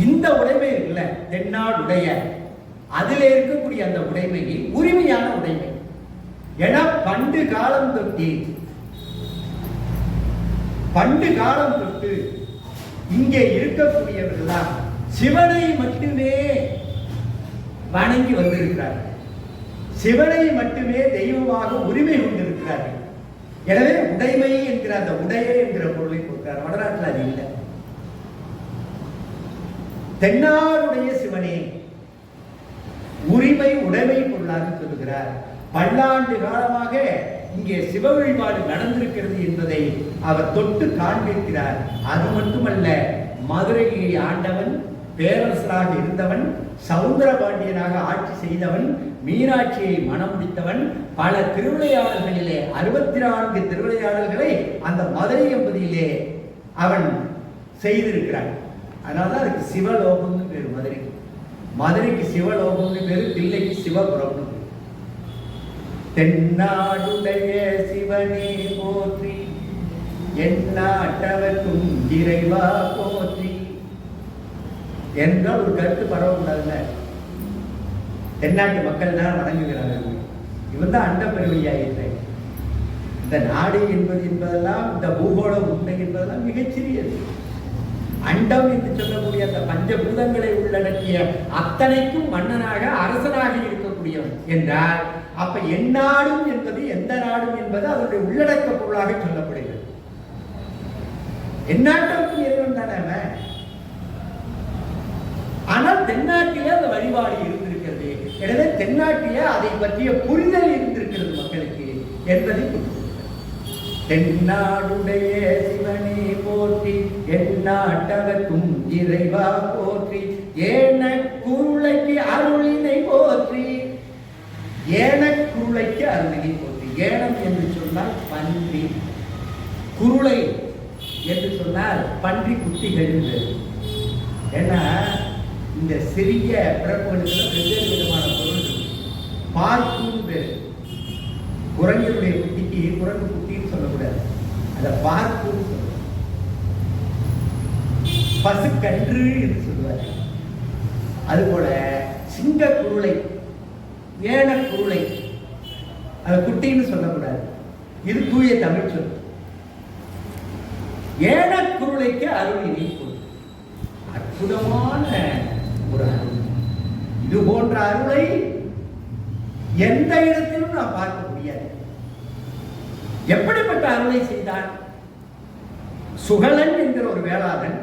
இந்த உடைமை இருக்குல்ல தென்னாடுடைய, அதில் இருக்கக்கூடிய அந்த உடைமை உரிமையான உடைமை. ஏன்னா பண்டு காலம் தொட்டு இங்கே இருக்கக்கூடியவர்கள் சிவனை மட்டுமே வணங்கி வந்திருக்கிறார்கள். சிவனை மட்டுமே தெய்வமாக உரிமை கொண்டிருக்கிறார்கள். எனவே உடைமை என்கிற அந்த உடைய என்கிற பொருளை கொடுக்கிறார். வடநாட்டில் அது இல்லை. தென்னாடுடைய சிவனே உரிமை உடைமை பொருளாக சொல்லுகிறார். பல்லாண்டு காலமாக இங்கே சிவ வழிபாடு நடந்திருக்கிறது என்பதை அவர் தொட்டு காண்பிக்கிறார். அது மட்டுமல்ல, மதுரையை ஆண்டவன், பேரரசராக இருந்தவன், சவுந்தரபாண்டியனாக ஆட்சி செய்தவன், மீனாட்சியை மனம் முடித்தவன், பல திருவிளையாடல்களிலே 64 திருவிளையாடல்களை அந்த மதுரை என்பதிலே அவன் செய்திருக்கிறான். அதனாலதான் அதுக்கு சிவலோகம்னு பேரு. மதுரைக்கு சிவலோகம்னு பேரு, தில்லைக்கு சிவபுரம்னு பேரு. தென்னாடுடைய சிவனே போற்றி எந்நாட்டவர்க்கும் இறைவா போற்றி என்றால் ஒரு கருத்து பரவக்கூடாதுல்ல. தென்னாட்டு மக்கள் தான் வணங்குகிறார்கள். இவன் தான் அண்ட பெருமையாயிற்று. இந்த நாடு என்பதெல்லாம், இந்த பூகோள உண்மை என்பதெல்லாம் மிகச்சிறியது. அண்டம் என்று சொல்லக்கூடிய அந்த பஞ்சபூதங்களை உள்ளடக்கிய அத்தனைக்கும் மன்னனாக அரசனாக இருக்கக்கூடியவன் என்றால், அப்ப எந்நாடும் என்பது, எந்த நாடும் என்பது அதனுடைய உள்ளடக்க பொருளாக சொல்லப்படுகிறது. எந்நாட்டுக்கும் இறைவன் தானே. ஆனால் தென்னாட்டிலே அந்த வழிபாடு இருந்திருக்கிறது. எனவே தென்னாட்டிலே அதை பற்றிய புரிதல் இருந்திருக்கிறது மக்களுக்கு என்பதை தென்னாடுடைய சிவனே போற்றி எந்நாட்டவர்க்கும் இறைவா போற்றி ஏன குருளைக்கு அருளினை போற்றி. ஏன குருளைக்கு அருளினை போற்றி. ஏனம் என்று சொன்னால் பன்றி, குருளை என்று சொன்னால் பன்றி குட்டிகள். ஏன்னா இந்த சிறிய பிறப்புகளுக்கு 2 விதமான பொருள். பார்க்கும் பேர். குரங்குடைய குட்டிக்கு குரங்கு குட்டின்னு சொல்லக்கூடாது, அதை பார்க்கும் சொல்ல. பசுக்கன்று என்று சொல்லுவார். அதுபோல சிங்க குருளை, ஏன குருளை, அதை குட்டின்னு சொல்லக்கூடாது. இது தூய தமிழ் சொல். ஏன குருளைக்கு அருளினை கொடு. அற்புதமான ஒரு அருள். இது போன்ற அருளை எந்த இடத்திலும் நாம் பார்க்க முடியாது. எப்படிப்பட்ட அருளை செய்தான்? சுகலன் என்கிற ஒரு வேளாளன்,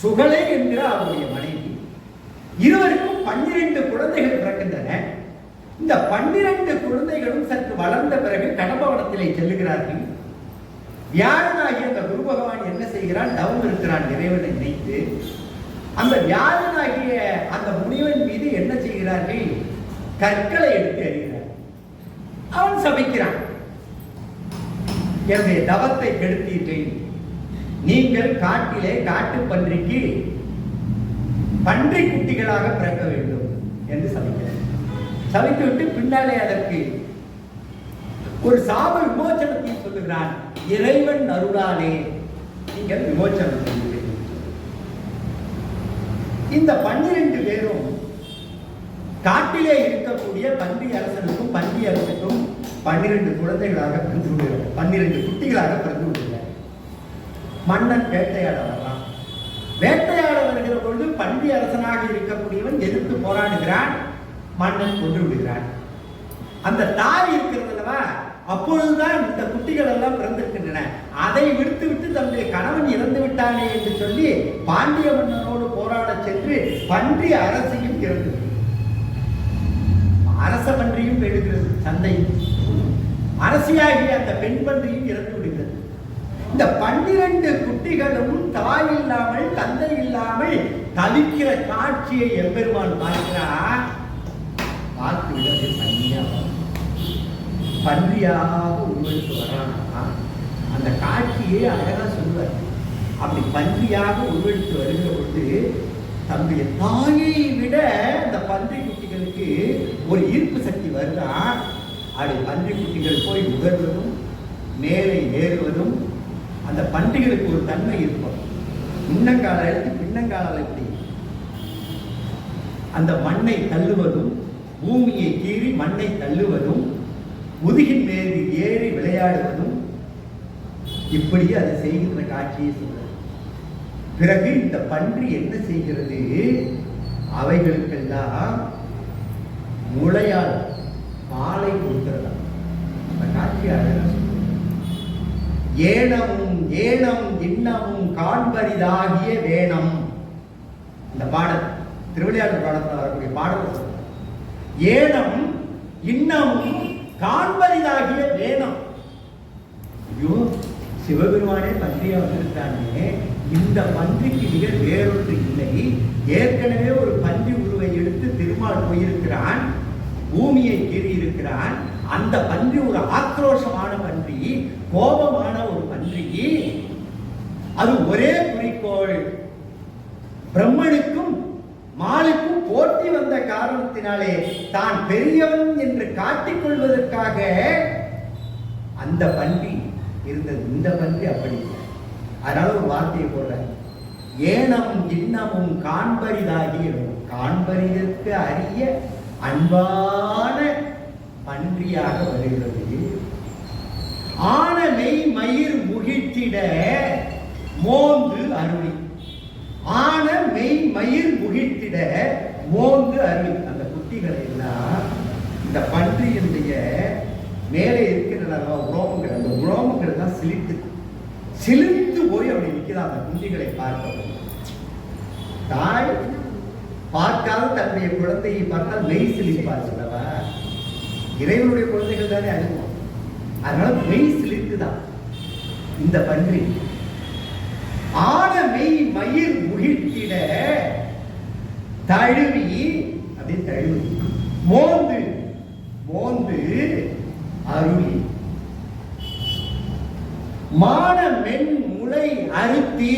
சுகலை என்கிற அவருடைய மனைவி, இருவருக்கும் 12 குழந்தைகள் பிறக்கின்றன. இந்த 12 குழந்தைகளும் சற்று வளர்ந்த பிறகு கடம்பவனத்திலே செல்லுகிறார்கள். வியாழனாகிய அந்த குரு பகவான் என்ன செய்கிறான்? தவம் இருக்கிறான் இறைவனை நினைத்து. அந்த வியாழனாகிய அந்த முனிவன் மீது செய்கிறார்கள்? கற்களை எடுத்து எறிகிறார். அவன் சபிக்கிறான், என்னுடைய தவத்தை கெடுத்தீர்கள், நீங்கள் காட்டிலே காட்டு பன்றிக்கு பன்றி குட்டிகளாக பிறக்க வேண்டும் என்று சபிக்கிறார். சபித்துவிட்டு பின்னாலே அதற்கு ஒரு சாப விமோச்சனத்தை சொல்லுகிறான். இறைவன் அருளாலே நீங்கள் விமோச்சனம் செய்கிறீர்கள். இந்த 12 பேரும் காட்டிலே இருக்கக்கூடிய பன்றி அரசனுக்கும் பன்றி அரசுக்கும் 12 குழந்தைகளாக பிறந்து விடுகிறார். 12 குட்டிகளாக பிறந்து விடுகிறார். மன்னன் வேட்டையாட வரலாம். வேட்டையாட வருகிற பொழுது பன்றி அரசனாக இருக்கக்கூடியவன் எதிர்த்து போராடுகிறான். மன்னன் கொன்று விடுகிறான். அந்த தாய் இருக்கிறது அல்லவா, அப்பொழுதுதான் இந்த குட்டிகள் எல்லாம் பிறந்திருக்கின்றன. அதை விடுத்து விட்டு தன்னுடைய கணவன் இறந்து விட்டானே என்று சொல்லி பாண்டிய மன்னனோடு போராட சென்று பன்றி அரசையும் இறந்து, அரச பன்றியும் எழுகிறது சந்தை, அரசியாகிய அந்த பெண் பன்றியும் இறந்து விடுகிறது. இந்த 12 குட்டிகளும் தாய் இல்லாமல் தந்தை இல்லாமல் தவிக்கிற காட்சியை எம்பெருமான் பார்க்கிறார். பார்த்து விட தனியா பன்றியாக உருவெடுத்து வரானா, அந்த காட்சியை அழகா சொல்லுவார். அப்படி பன்றியாக உருவெடுத்து வருகிற பொழுது தன்னுடைய தாயை விட அந்த பன்றி குட்டிகளுக்கு ஒரு ஈர்ப்பு சக்தி வருதா. அப்படி பன்றி குட்டிகள் போய் உகர்வதும் மேலே ஏறுவதும் அந்த பன்றிகளுக்கு ஒரு தன்மை இருக்கும். முன்னங்கால எடுத்து பின்னங்கால எப்படி அந்த மண்ணை தள்ளுவதும், பூமியை கீறி மண்ணை தள்ளுவதும், முதுகின் மேல் ஏறி விளையாடுவதும், இப்படியே அதை செய்கின்ற காட்சியை சொல்றது. பிறகு இந்த பன்றி என்ன செய்கிறது? அவைகளுக்கெல்லாம் முளையால் பாலை கொடுக்கிறதா. அந்த காட்சி அழகா சொல்றது. ஏனமும் ஏனம் இன்னமும் காண்பரிதாகிய வேணம். இந்த பாடல் திருவிளையாடல் பாடத்தில் வரக்கூடிய பாடல் சொல்ற. ஏனம் இன்னமும் காண்பரிதாகிய வேணம். ஐயோ, சிவபெருமானே பன்றியா வந்திருக்கானே, இந்த பன்றிக்கு நிகழ் வேறொன்று இல்லை. ஏற்கனவே ஒரு பன்றி உருவை எடுத்து திருமால் போயிருக்கிறான், பூமியை கீறி இருக்கிறான். அந்த பன்றி ஒரு ஆக்ரோஷமான பன்றி, கோபமான ஒரு பன்றி. அது ஒரே குறிக்கோள், பிரம்மனுக்கும் மாலுக்கும் போட்டி வந்த காரணத்தினாலே தான் பெரியவன் என்று காட்டிக் கொள்வதற்காக அந்த பன்றி இருந்தது. இந்த பன்றி அப்படி இல்லை. அதனால ஒரு வார்த்தையை போடுற, ஏனம் இன்னமும் காண்பரிதாகிய, காண்பரிதற்கு அரிய அன்பான பன்றியாக வருகிறது. ஆன மெய் மயிர் முகிழ்த்திட மோந்து அருளி. ஆன மெய் மயிர் முகிழ்த்திட மோந்து அருளி. அந்த குட்டிகளை எல்லாம் இந்த பன்றியினுடைய மேலே இருக்கின்ற உரோமங்கள், அந்த உரோமங்கள் தான் சிலிர்த்து போய் அப்படி நிற்கிற அந்த குட்டிகளை பார்க்கவும். தாய் பார்க்காத தன்னுடைய குழந்தையை பார்த்தால் மெய் சிலிர்ப்பார் சொல்லவா. இறைவனுடைய குழந்தைகள் தானே அழுவோம், அதனால மெய் சிலிர்க்குதான் இந்த பன்றி. ஆன மெய் மயிர் முகிழ்த்திட தழுவி, அப்படியே தழுவி, மோந்து மோந்து அருளி. மான மென் முளை அருத்தி,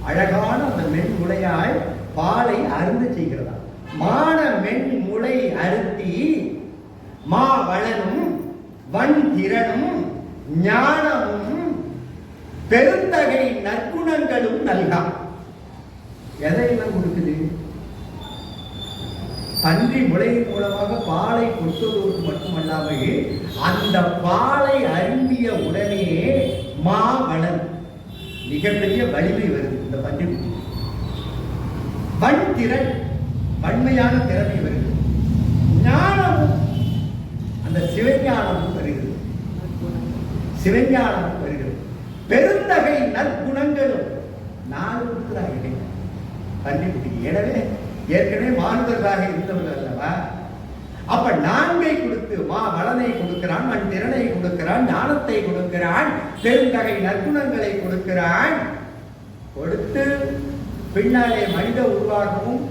அழகான அந்த மென் முளையால் பாலை அருந்து செய்கிறதா. மான மென் முளை அருத்தி மா வளனும் வன் திறனும் ஞானமும் பெருந்தகை நற்குணங்களும் நல்கா. எதையெல்லாம் கொடுக்குது? பன்றி முளையின் மூலமாக பாலை கொடுத்ததோடு மட்டுமல்லாமல் அந்த பாலை அருந்திய உடனே மா வளன், மிகப்பெரிய வலிமை வருது இந்த பன்றி குட்டி. வன் திறன், வன்மையான திறமை வருது. ஞானமும், அந்த சிவஞானமும் வருகிறது, சிவஞானமும் வருகிறது. பெருந்தகை நற்குணங்களும் 4 இருக்கிறார்கள் பன்றி குட்டிக்கு. எனவே ஏற்கனவே மானுடர்களாக இருந்தவர்கள் அல்லவா. அப்ப 4 கொடுத்து மா வளனை கொடுக்கிறான், மண் திறனை கொடுக்கிறான், ஞானத்தை கொடுக்கிறான், பெருந்தகை நற்குணங்களை கொடுக்கிறான். கொடுத்து பின்னாலே மனித உருவாகவும்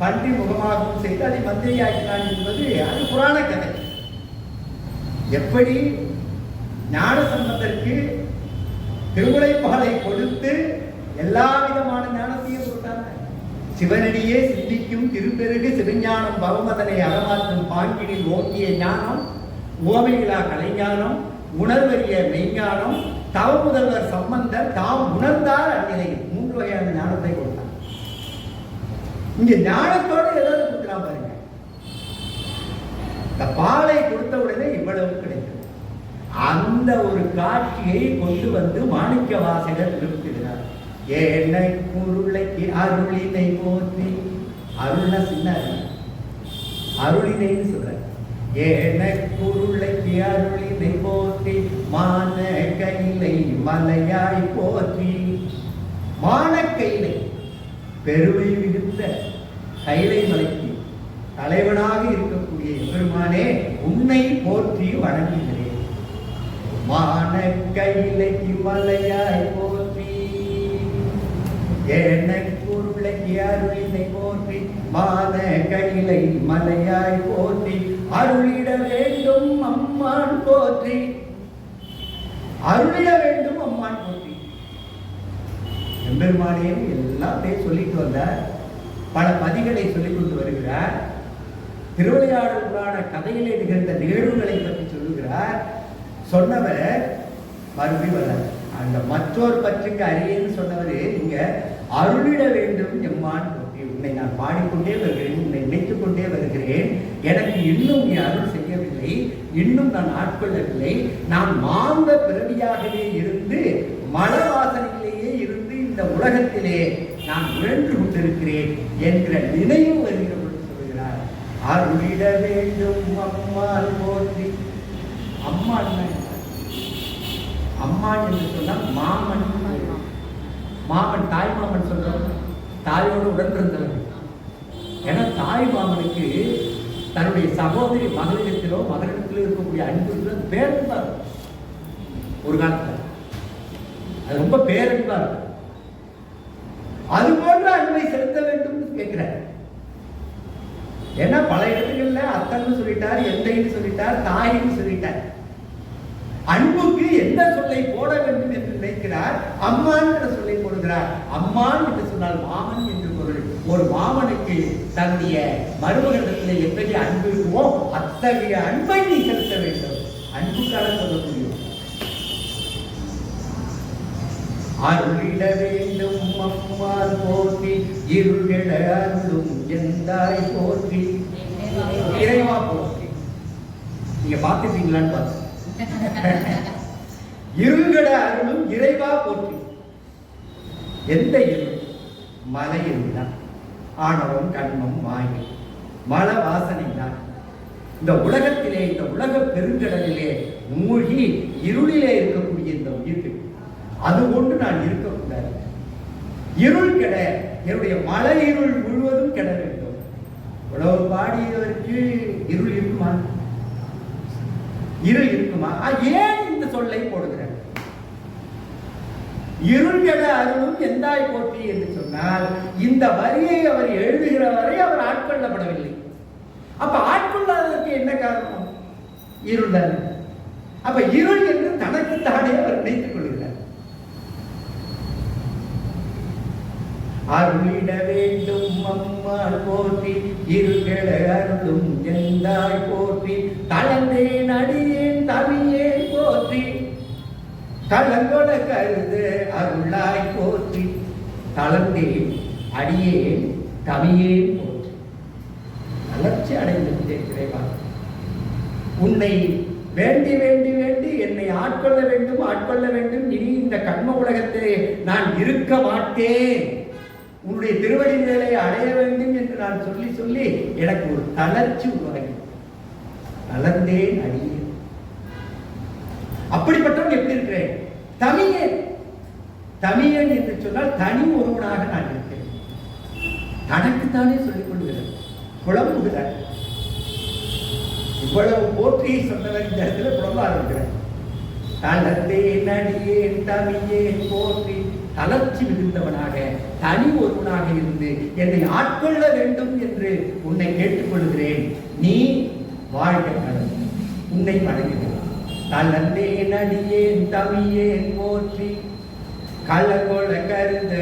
பன்றி முகமாகவும் செய்து அதை மந்திரியாக்கினான் என்பது அது புராண கதை. எப்படி ஞான சம்பந்தருக்கு திருமுறைப்பாலை கொடுத்து எல்லா விதமான ஞானத்தையும் கொடுத்தாங்க. சிவனடியே சிந்திக்கும் திருப்பெருகு சிவஞானம் பவமதனை அறமாற்றும் பாங்கினில் ஓங்கிய ஞானம், உவமையிலா கலைஞானம், உணர்வறிய மெய்ஞானம், தவ முதல்வர் சம்பந்தர் தாம் உணர்ந்தார் அந்நிலையில் 3 வகையான ஞானத்தை கொடுத்தார். இங்க ஞானத்தோடு ஏதாவது கொடுக்கலாம் பாருங்க. இந்த பாலை கொடுத்த உடனே இவ்வளவு கிடைத்தது. அந்த ஒரு காட்சியை கொண்டு வந்து மாணிக்க வாசகர் நிறுத்துகிறார். ஏனை குருளைக்கு அருளினை போற்றி, அருள்னா சின்ன அருளினைன்னு சொல்ற. ஏனை குருளைக்கு அருளினை போற்றி, மான கைலை மலையாய் போற்றி. மான கைலை பெருமை மிகுந்த கைலை மலைக்கு தலைவனாக இருக்கக்கூடிய எம்பெருமானே, உன்னை போற்றி வணங்குகிறேன். மான கைலைக்கு மலையாய் போற்றி, ஏனக்குருளைக்கு அருளினை போற்றி, மான கைலை மலையாய் போற்றி, அருளிட வேண்டும் அம்மான் போற்றி. அருளிட வேண்டும் அம்மான் போற்றி. எம்பெருமானே எல்லாத்தையும் சொல்லிட்டு வந்தார். பல பதிகளை சொல்லிக் கொண்டு வருகிறார். திருவிளையாடல் புராண கதையிலே நிகழ்ந்த நிகழ்வுகளை பற்றி சொல்லுகிறார். சொன்னவர் மறுபடி வர அந்த மற்றொரு பற்றுக்கு அறியேன்னு சொன்னவர் இங்க அருளிட வேண்டும் எம்மான் போற்றி. உன்னை நான் பாடிக்கொண்டே வருகிறேன், உன்னை நினைத்துக் கொண்டே வருகிறேன். எனக்கு இன்னும் நீ அருள் செய்யவில்லை, இன்னும் நான் ஆட்கொள்ளவில்லை. நான் மாந்த பிறவியாகவே இருந்து மல வாசனையிலேயே இருந்து இந்த உலகத்திலே நான் உழன்று கொண்டிருக்கிறேன் என்கிற நினைவு வருகிற பொழுது சொல்கிறார். அருளிட வேண்டும் அம்மாள் போற்றி. அம்மாள் அம்மாள் என்று சொன்னால் மாமன். மாமன் தாய் மாமன் சொல்றோம், தாயோடு உடன் இருந்தவர்கள். ஏன்னா தாய் மாமனுக்கு தன்னுடைய சகோதரி மகளிடத்திலோ மகளிடத்திலோ இருக்கக்கூடிய அன்பு பேரன்பா ஒரு காலத்துல அது ரொம்ப பேரன்பா இருக்கும். அது போன்ற அன்பை செலுத்த வேண்டும் கேட்கிறார். ஏன்னா பல இடத்துகள்ல அத்தன்னு சொல்லிட்டார், எந்தைன்னு சொல்லிட்டார், தாயின்னு சொல்லிட்டார். அன்புக்கு எந்த சொல்லை போட வேண்டும் என்று நினைக்கிறார். அம்மான் என்ற சொல்லை போடுகிறார். அம்மான் என்று சொன்னால் மாமன் என்று பொருள். ஒரு மாமனுக்கு தன்னுடைய மருமகளிடத்தில் எத்தகைய அன்பு இருக்குமோ அத்தகைய அன்பை நீ செலுத்த வேண்டும். அன்புக்காக சொல்ல முடியும். அருளிட வேண்டும் அம்மாள் போற்றி, இருளெழ அருளும் எந்தாய் போற்றி. இறைவா போற்றி. நீங்க பார்த்துட்டீங்களான்னு பார்த்து இருள்கட அருளும் இறைவா போற்றி. எந்த இருள்? மலை இருள்தான். ஆணவம் கண்மம் மாயை மல வாசனை தான். இந்த உலகத்திலே இந்த உலக பெருங்கடலிலே மூழ்கி இருளிலே இருக்கக்கூடிய இந்த உயிர்கள் அது கொண்டு நான் இருக்கக்கூடாது. இருள் கெட, என்னுடைய மலை இருள் முழுவதும் கெட வேண்டும். உழவு பாடியவருக்கு இருள் இருக்குமா? இருள் இருக்குமா? ஏன் இந்த சொல்லை போடுகிறார்? இருள் கெட அருளும் எந்தாய் போற்றி என்று சொன்னால் இந்த வரியை அவர் எழுதுகிற வரை அவர் ஆட்கொள்ளப்படவில்லை. அப்ப ஆட்கொள்ளாததற்கு என்ன காரணம்? இருள் தானே. அப்ப இருள் என்று தனக்குத்தானே அவர் நினைத்துக் கொள்கிறார். அருளிட வேண்டும் அம்மாள் போற்றி, இருள்கெட அருளும் எந்தாய் போற்றி, தளர்ந்தேன் அடியேன் தமியேன் போற்றி, தளங்கொட கருது அருளாய் போற்றி. தளர்ந்தேன் அடியேன் தமியேன் போற்றி. வளர்ச்சி அடைந்திருக்கிறேன். உன்னை வேண்டி வேண்டி வேண்டி என்னை ஆட்கொள்ள வேண்டும் ஆட்கொள்ள வேண்டும். இனி இந்த கர்ம உலகத்திலே நான் இருக்க மாட்டேன், உன்னுடைய திருவடி நிலை அடைய வேண்டும் என்று நான் சொல்லி சொல்லி எனக்கு ஒரு தளர்ச்சி உருவாகி தளர்ந்தேன் அடியேன். அப்படிப்பட்டவன் எப்படி இருக்கிறேன்? தமியன். தமியன் என்று சொன்னால் தனி ஒருவனாக நான் இருக்கிறேன். தனக்குத்தானே சொல்லிக் கொள்கிறார், குழம்புகிறார். இவ்வளவு போற்றியை சொன்னவர் இந்த இடத்துல குழம்ப ஆரம்பிக்கிறார். தளர்ந்தேன் அடியேன் தமியேன் போற்றி. தளர்ச்சி மிகுந்தவனாக தனி ஒருவனாக இருந்து என்னை ஆட்கொள்ள வேண்டும் என்ற வாழ்க கடல் உன்னை வணங்குகிறேன். தளர்ந்தேன் அடியேன் தமியேன் போற்றி களங்கொள கருத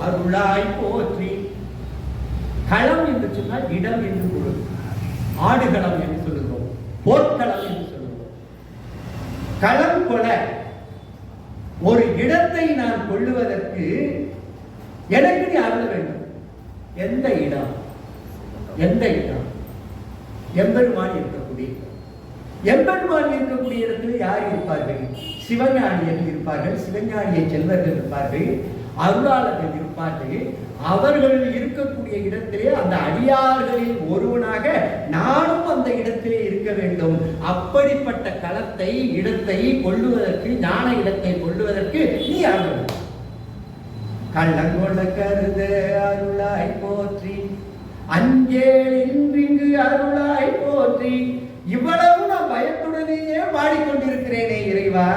அருளாய் போற்றி. களம் என்று சொன்னால் இடம் என்று பொருள். ஆடுகளம் என்று சொல்லுகிறோம், போர்க்களம் என்று சொல்லுகிறோம். களம் கொள ஒரு இடத்தை நான் கொள்ளுவதற்கு எனக்கு நீ அருள வேண்டும். எந்த இடம்? எந்த இடம்? எம்பெருமான் இருக்கக்கூடிய எம்பெருமான் இருக்கக்கூடிய இடத்தில் யார் இருப்பார்கள்? சிவஞானியர்கள் இருப்பார்கள், சிவஞானிய செல்வர்கள் இருப்பார்கள், அருளாளர்கள் இருப்பார்கள். அவர்கள் இருக்கக்கூடிய இடத்திலே அந்த அடியார்களில் ஒருவனாக நானும் அந்த இடத்திலே இருக்க வேண்டும். அப்படிப்பட்ட களத்தை இடத்தை கொள்ளுவதற்கு, ஞான இடத்தை கொள்ளுவதற்கு நீ அருள். கள்ளங்கொள்ள கருத அருளாய் போற்றி அஞ்சேலின்றிங்கு அருளாய் போற்றி. இவ்வளவு நான் பயத்துடனேயே பாடிக்கொண்டிருக்கிறேனே இறைவா.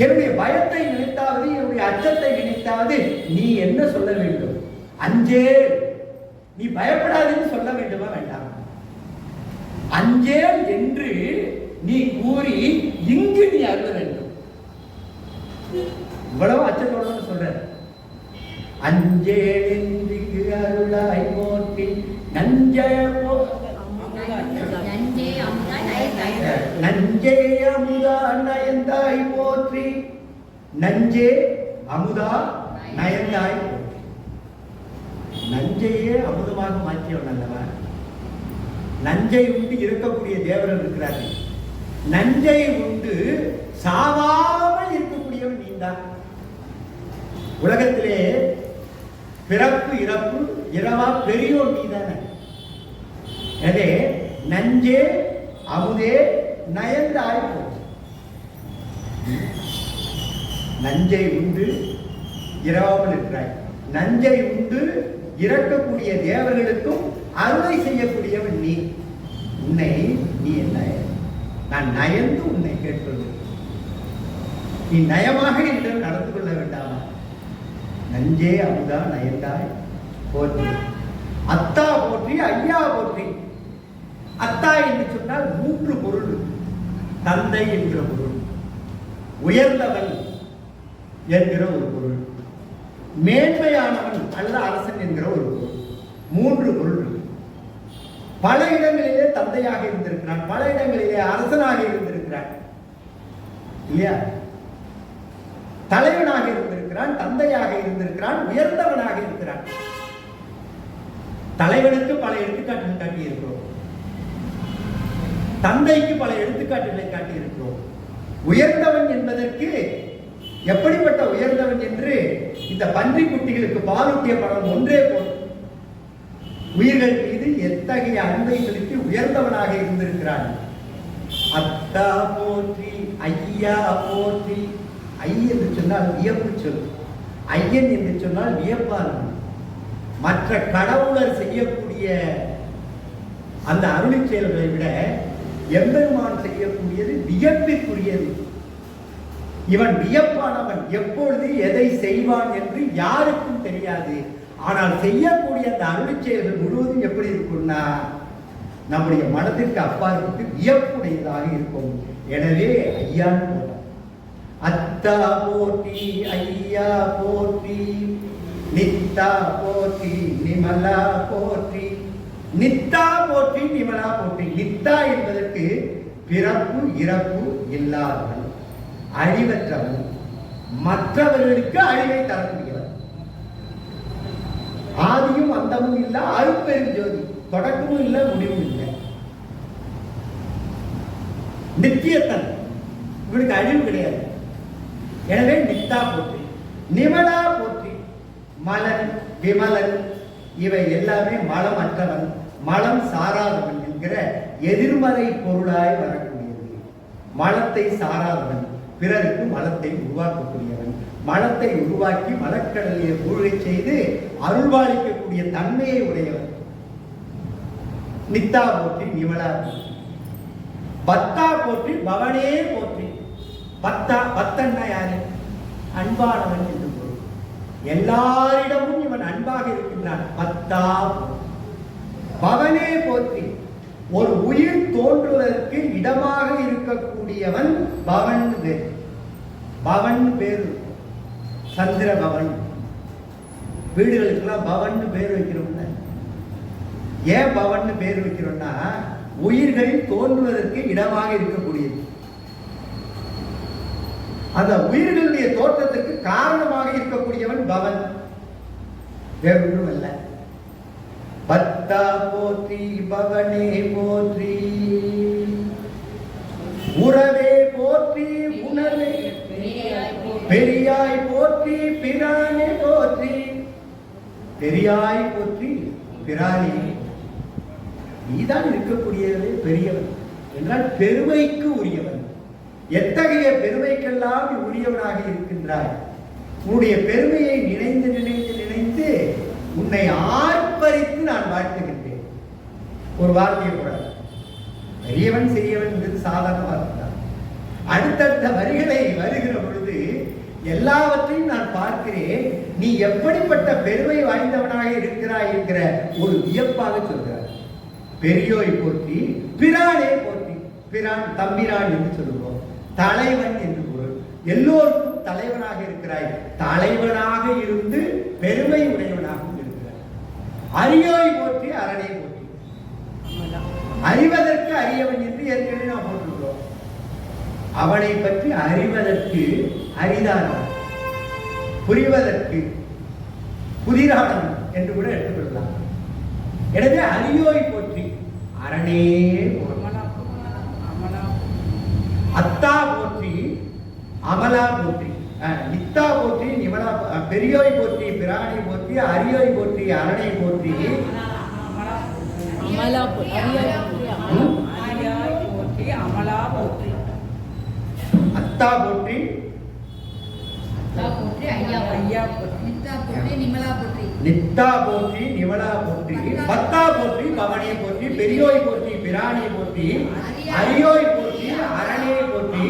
என்னுடைய பயத்தை நினைத்தாவது, என்னுடைய அச்சத்தை நினைத்தாவது நீ என்ன சொல்ல வேண்டும்? அஞ்சே, நீ பயப்படாதுன்னு சொல்ல வேண்டுமா வேண்டாம்? அஞ்சேல் என்று நீ கூறி இங்கு நீ அருள வேண்டும். இவ்வளவு அச்சத்தோட சொல்ற. அஞ்சேல் என்று அருளாய் போற்றி நஞ்சே நஞ்சே அமுதா நயந்தாய் போற்றி. நஞ்சே அமுதா நயந்தாய் போற்றி. நஞ்சையே அமுதமாக மாற்றியவன் அல்லவன். நஞ்சை உண்டு இருக்கக்கூடிய தேவர்கள் இருக்கிறார்கள். நஞ்சை உண்டு சாவாமல் இருக்கக்கூடியவன் நீந்தான். உலகத்திலே பிறப்பு இறப்பு இரவா பெரியோர் நீதான. எனவே நஞ்சே அமுதே நயந்தாய் போற்றி. நஞ்சை உண்டு இரவாமல் இருக்கிறாய். நஞ்சை உண்டு இறக்கக்கூடிய தேவர்களுக்கும் அருளை செய்யக்கூடியவன் நீ. உன்னை நீ என்ன நான் நயந்து உன்னை கேட்பது. நீ நயமாக என்னிடம் நடந்து கொள்ள வேண்டாமா? நஞ்சே அமுதா நயந்தாய் போற்றி. அத்தா போற்றி ஐயா போற்றி. அத்தா என்று சொன்னால் மூன்று பொருள். தந்தை என்ற பொருள், உயர்ந்தவன் என்கிற ஒரு பொருள், மேன்மையானவன் அல்ல அரசன் என்கிற ஒரு பொருள். மூன்று பொருள். பல இடங்களிலே தந்தையாக இருந்திருக்கிறான், பல இடங்களிலே அரசனாக இருந்திருக்கிறான் இல்லையா? தலைவனாக இருந்திருக்கிறான், தந்தையாக இருந்திருக்கிறான், உயர்ந்தவனாக இருக்கிறான். தலைவனுக்கு பல எடுத்துக்காட்டுகள் காட்டி இருக்கிறோம், தந்தைக்கு பல எடுத்துக்காட்டுகளை காட்டி இருக்கிறோம். உயர்ந்தவன் என்பதற்கு எப்படிப்பட்ட உயர்ந்தவன் என்று இந்த பன்றி குட்டிகளுக்கு பாலூட்டிய படம் ஒன்றே போதும். உயிர்கள் மீது எத்தகைய அன்பை செலுத்தி உயர்ந்தவனாக இருந்திருக்கிறான். அத்தா போற்றி ஐயா போற்றி. ஐ என்று சொன்னால் வியப்பு சொல், ஐயன் என்று சொன்னால் வியப்பானவன். மற்ற கடவுளர் செய்யக்கூடிய அந்த அருளி செயல்களை விட எம்பெருமான் செய்யக்கூடியது வியப்பிற்குரியது. இவன் வியப்பானவன். எப்பொழுது எதை செய்வான் என்று யாருக்கும் தெரியாது. ஆனால் செய்யக்கூடிய அந்த அருளி செயல்கள் முழுவதும் எப்படி இருக்கும்னா நம்முடைய மனதிற்கு அப்பாற்பட்டு வியப்புடையதாக இருக்கும். எனவே ஐயான் போல அத்தா போற்றி ஐயா போற்றி. நித்தா போற்றி நிமலா போற்றி. நித்தா போற்றி நிமலா போற்றி. நித்தா என்பதற்கு பிறப்பு இறப்பு இல்லாதவன், அழிவற்றவன், மற்றவர்களுக்கு அழிவை தரக்கூடியவன். ஆதியும் அந்தமும் இல்ல, அருட்பெரும் ஜோதி, தொடக்கமும் இல்லை முடிவும் இல்லை. நித்தியத்தன், இவனுக்கு அழிவு கிடையாது. எனவே நித்தா போற்றி. நிமலா போற்றி. மலன் விமலன் இவை எல்லாமே மலம் அற்றவன், மலம் சாராதவன் என்கிற எதிர்மறை பொருளாய் வரக்கூடியது. மலத்தை சாராதவன், பிறருக்கு மலத்தை உருவாக்கக்கூடியவன், மலத்தை உருவாக்கி மலக்கடலிலே மூழ்கை செய்து அருள்வாளிக்கக்கூடிய தன்மையை உடையவன். நித்தா போற்றி நிமலா போற்றி. பத்தா போற்றி பவனே போற்றி. பத்தா, பத்தன்னா யாரு? அன்பானவன் என்று பொருள். எல்லாரிடமும் இவன் அன்பாக இருக்கின்றான். பத்தா பவனே போற்றி. ஒரு உயிர் தோன்றுவதற்கு இடமாக இருக்கக்கூடியவன் பவன் பேர். பவன் பேர் சந்திர பவன். வீடுகளுக்கெல்லாம் பவன் பேர் வைக்கிறோம்ல. ஏன் பவன் பேர் வைக்கிறோம்னா உயிர்கள் தோன்றுவதற்கு இடமாக இருக்கக்கூடியது. அந்த உயிர்களுடைய தோற்றத்துக்கு காரணமாக இருக்கக்கூடியவன் பவன், வேறொன்றும் அல்ல. பத்தா போற்றி பவனே போற்றி, உறவே போற்றி உணர்வே பெரியாய் போற்றி பிரானே போற்றி. பெரியாய் போற்றி பிரானே, நீதான் இருக்கக்கூடியது பெரியவன் என்றால் பெருமைக்கு உரியவன். எத்தகைய பெருமைக்கெல்லாம் உரியவனாக இருக்கின்றாய். உன்னுடைய பெருமையை நினைந்து நினைந்து நினைத்து உன்னை ஆர்ப்பரித்து நான் வாழ்த்துகின்றேன். ஒரு வார்த்தையை கூட பெரியவன் சிறியவன் என்பது சாதாரண வார்த்தை தான். அடுத்தடுத்த வரிகளை வருகிற பொழுது எல்லாவற்றையும் நான் பார்க்கிறேன். நீ எப்படிப்பட்ட பெருமை வாய்ந்தவனாக இருக்கிறாய் என்கிற ஒரு வியப்பாக சொல்கிறார். பெரியோய் போற்றி பிரானே போற்றி. பிரான் தம்பிரான் என்று சொல்லுவோம். தலைவன் என்று பொருள். எல்லோருக்கும் தலைவனாக இருக்கிறாய். தலைவனாக இருந்து பெருமை உடையவனாகவும் இருக்கிறாய். அரியோய் போற்றி அரணை போற்றி. அறிவதற்கு அரியவன் என்று ஏற்கனவே நாம் போட்டிருக்கிறோம். அவனை பற்றி அறிவதற்கு அரிதானவன், புரிவதற்கு புதிரானவன் என்று கூட எடுத்துக்கொள்ளலாம். எனவே அரியோய் போற்றி அரணே போற்றி. அத்தா போற்றி அமலா போற்றி. நித்தா போற்றி நிமலா. பெரியோய் போற்றி பிராணி போற்றி அரியோய் போற்றி அரணை போற்றி அமலா போற்றி. அத்தா போற்றி நித்தா போற்றி நிமலா போற்றி. பத்தா போற்றி பவனே போற்றி. பெரியோய் போற்றி பிராணி போற்றி அரியோய் போற்றி அரணே போற்றி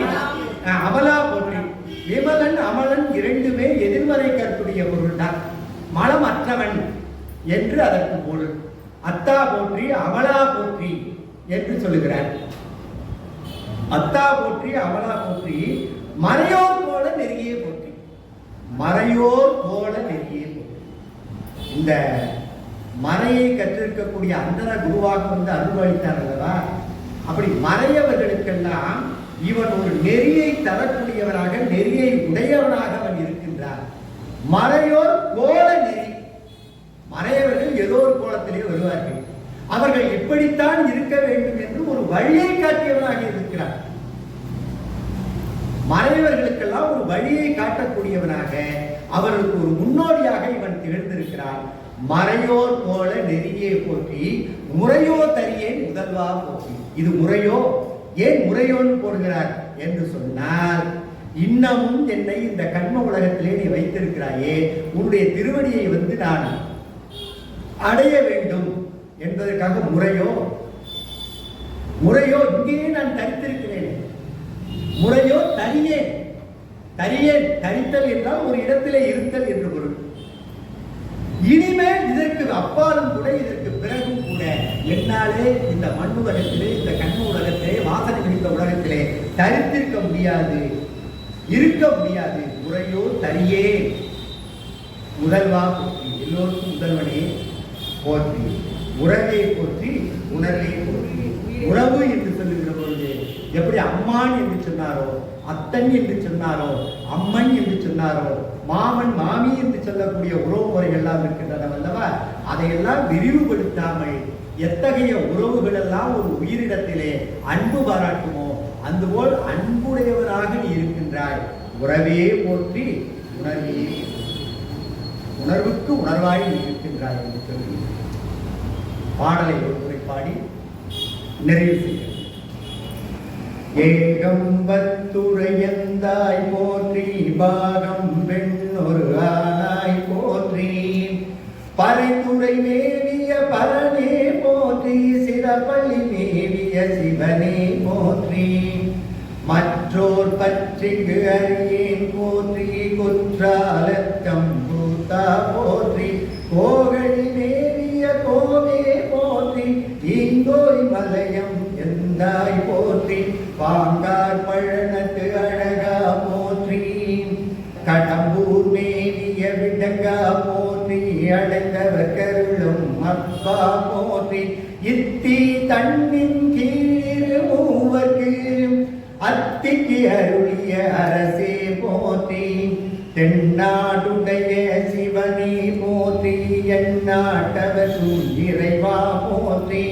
அமலா போற்றி. விமலன் அமலன் இரண்டுமே எதிர்மறை கருத்துடைய பொருள் தான். மலம் அற்றவன் என்று அதற்கு பொருள். அத்தா போற்றி அமலா போற்றி என்று சொல்லுகிறார். அத்தா போற்றி அமலா போற்றி. மறையோர் போல நெருங்கியே போற்றி. மறையோர் போல நெருங்கியே போற்றி. இந்த மறையை கற்றிருக்கக்கூடிய அந்தர குருவாக வந்து அருள்வாளித்தார் அல்லவா, அப்படி மறையவர்களுக்கெல்லாம் இவன் ஒரு நெறியை தரக்கூடியவராக நெறியை உடையவனாக அவன் இருக்கின்றான். மறையோர் கோல நெறி. மறையவர்கள் ஏதோ ஒரு கோலத்திலே வருவார்கள். அவர்கள் இப்படித்தான் இருக்க வேண்டும் என்று ஒரு வழியை காட்டியவனாக இருக்கிறார். மறையவர்களுக்கெல்லாம் ஒரு வழியை காட்டக்கூடியவனாக அவர்களுக்கு ஒரு முன்னோடியாக இவன் திகழ்ந்திருக்கிறான். மறையோர் போல நெறியே போற்றி முறையோ தரியேன் முதல்வா போற்றி. இது முறையோ? ஏன் முறையோன்னு போடுகிறார் என்று சொன்னால், இன்னமும் என்னை இந்த கண்ம உலகத்திலே நீ வைத்திருக்கிறாயே, உன்னுடைய திருவடியை வந்து நான் அடைய வேண்டும் என்பதற்காக முறையோ? முறையோ? இங்கேயே நான் தரித்திருக்கிறேன். முறையோ தரியேன். தரியேன், தரித்தல் என்றால் ஒரு இடத்திலே இருத்தல் என்று பொருள். இனிமேல் இதற்கு அப்பாலும் கூட இதற்கு பிறகும் கூட என்னாலே இந்த மண் உலகத்திலே இந்த கண்ம உலகத்திலே வாசனை மிகுந்த உலகத்திலே தரித்திருக்க முடியாது, இருக்க முடியாது. முறையோ தரியே முதல்வா போற்றி. எல்லோருக்கும் முதல்வனே போற்றி. உறவை போற்றி உணர்வை போற்றி. உறவு என்று சொல்லுகிற பொழுது எப்படி அம்மான் என்று சொன்னாரோ, அத்தன் என்று சொன்னாரோ, அம்மன் என்று சொன்னாரோ, மாமன் மாமி என்று சொல்லக்கூடிய உறவு முறைகள் எல்லாம் இருக்கின்றன அல்லவா, அதையெல்லாம் விரிவுபடுத்தாமல் எத்தகைய உறவுகள் எல்லாம் ஒரு உயிரிடத்திலே அன்பு பாராட்டுமோ அதுபோல் அன்புடையவராக நீ இருக்கின்றாய். உறவே போற்றி உணர்வே, உணர்வுக்கு உணர்வாய் நீ இருக்கின்றாய் என்று சொல்லி பாடலை ஒருமுறை பாடி நிறைவு செய்ய. ஏகம்பத்துரையந்தாய் போற்றி பாகம் பெண் ஒரு ஆனாய் போற்றி. பறைத்துறை மேவிய பரனே போற்றி. சிறப்பள்ளி மேவிய சிவனே போற்றி. மற்றோர் பற்றிக்கு அறியேன் போற்றி. குற்றாலத்தம் பூத்தா போற்றி. கோகழி மேவிய கோவே போற்றி. ஈங்கோய் மலைய எந்தாய் போற்றி பாங்கார் பழனத்து அழகா போற்றி கடம்பூர் மேவிய விடங்கா போற்றி அடைந்தவர் கருளும் அப்பா போற்றி இத்தி தண்ணின் கீழ் மூவர்க்கு அத்திக்கு அருளிய அரசே போற்றி தென்னாடுடைய சிவனே போற்றி எந்நாட்டவர் இறைவா போற்றி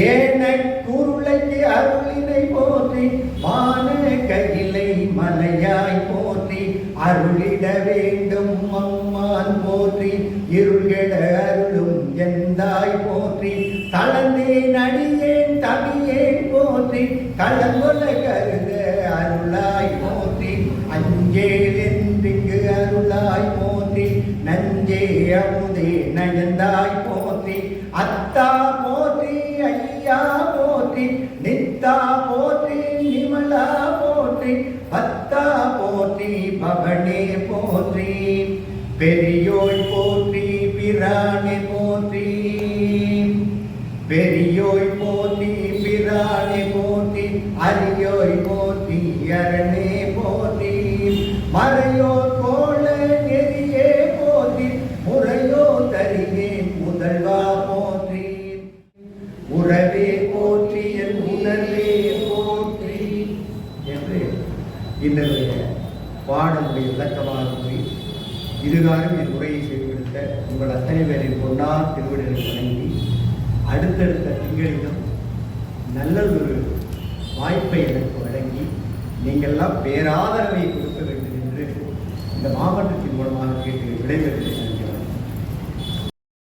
ஏன குருளைக்கு அருளினை போற்றி மான கையிலை மலையாய் போற்றி அருளிட வேண்டும் அம்மான் போற்றி இருள்கெட அருளும் எந்தாய் போற்றி தளர்ந்தேன் அடியேன் தமியேன் போற்றி களங்கொல கருத அருளாய் போற்றி அஞ்சேலென்றிங்கு அருளாய் போற்றி நஞ்சே அமுதே நயந்தாய் போற்றி அத்தா போற்றி ஐயா போற்றி நித்தா போற்றி நிமலா போற்றி பத்தா போற்றி பவனே போற்றி பெரியோய் போற்றி பிரானே போற்றி பெரியோய் போற்றி பிரானே போற்றி அரியோய் போற்றி அரணே போற்றி மறையோர் கோல நெறியே போற்றி முறையோ தரியே முதல்வா போற்றி உறவே போற்றி என் உணர்வே போற்றி என்று இன்றைய பாடலுடைய விளக்கமாக கூறி இதுகாரம் என் உரையை செய்துவிடுத்த உங்கள் அத்தனை பேரின் பொன்னார் திருவிடலை வழங்கி அடுத்தடுத்த திங்களிலும் நல்ல ஒரு வாய்ப்பை எனக்கு வழங்கி நீங்கள்லாம் பேராதரவை கொடுக்க வேண்டும் என்று இந்த மாவட்டத்தின் மூலமாக கேட்டு விடைபெறுகிறேன்.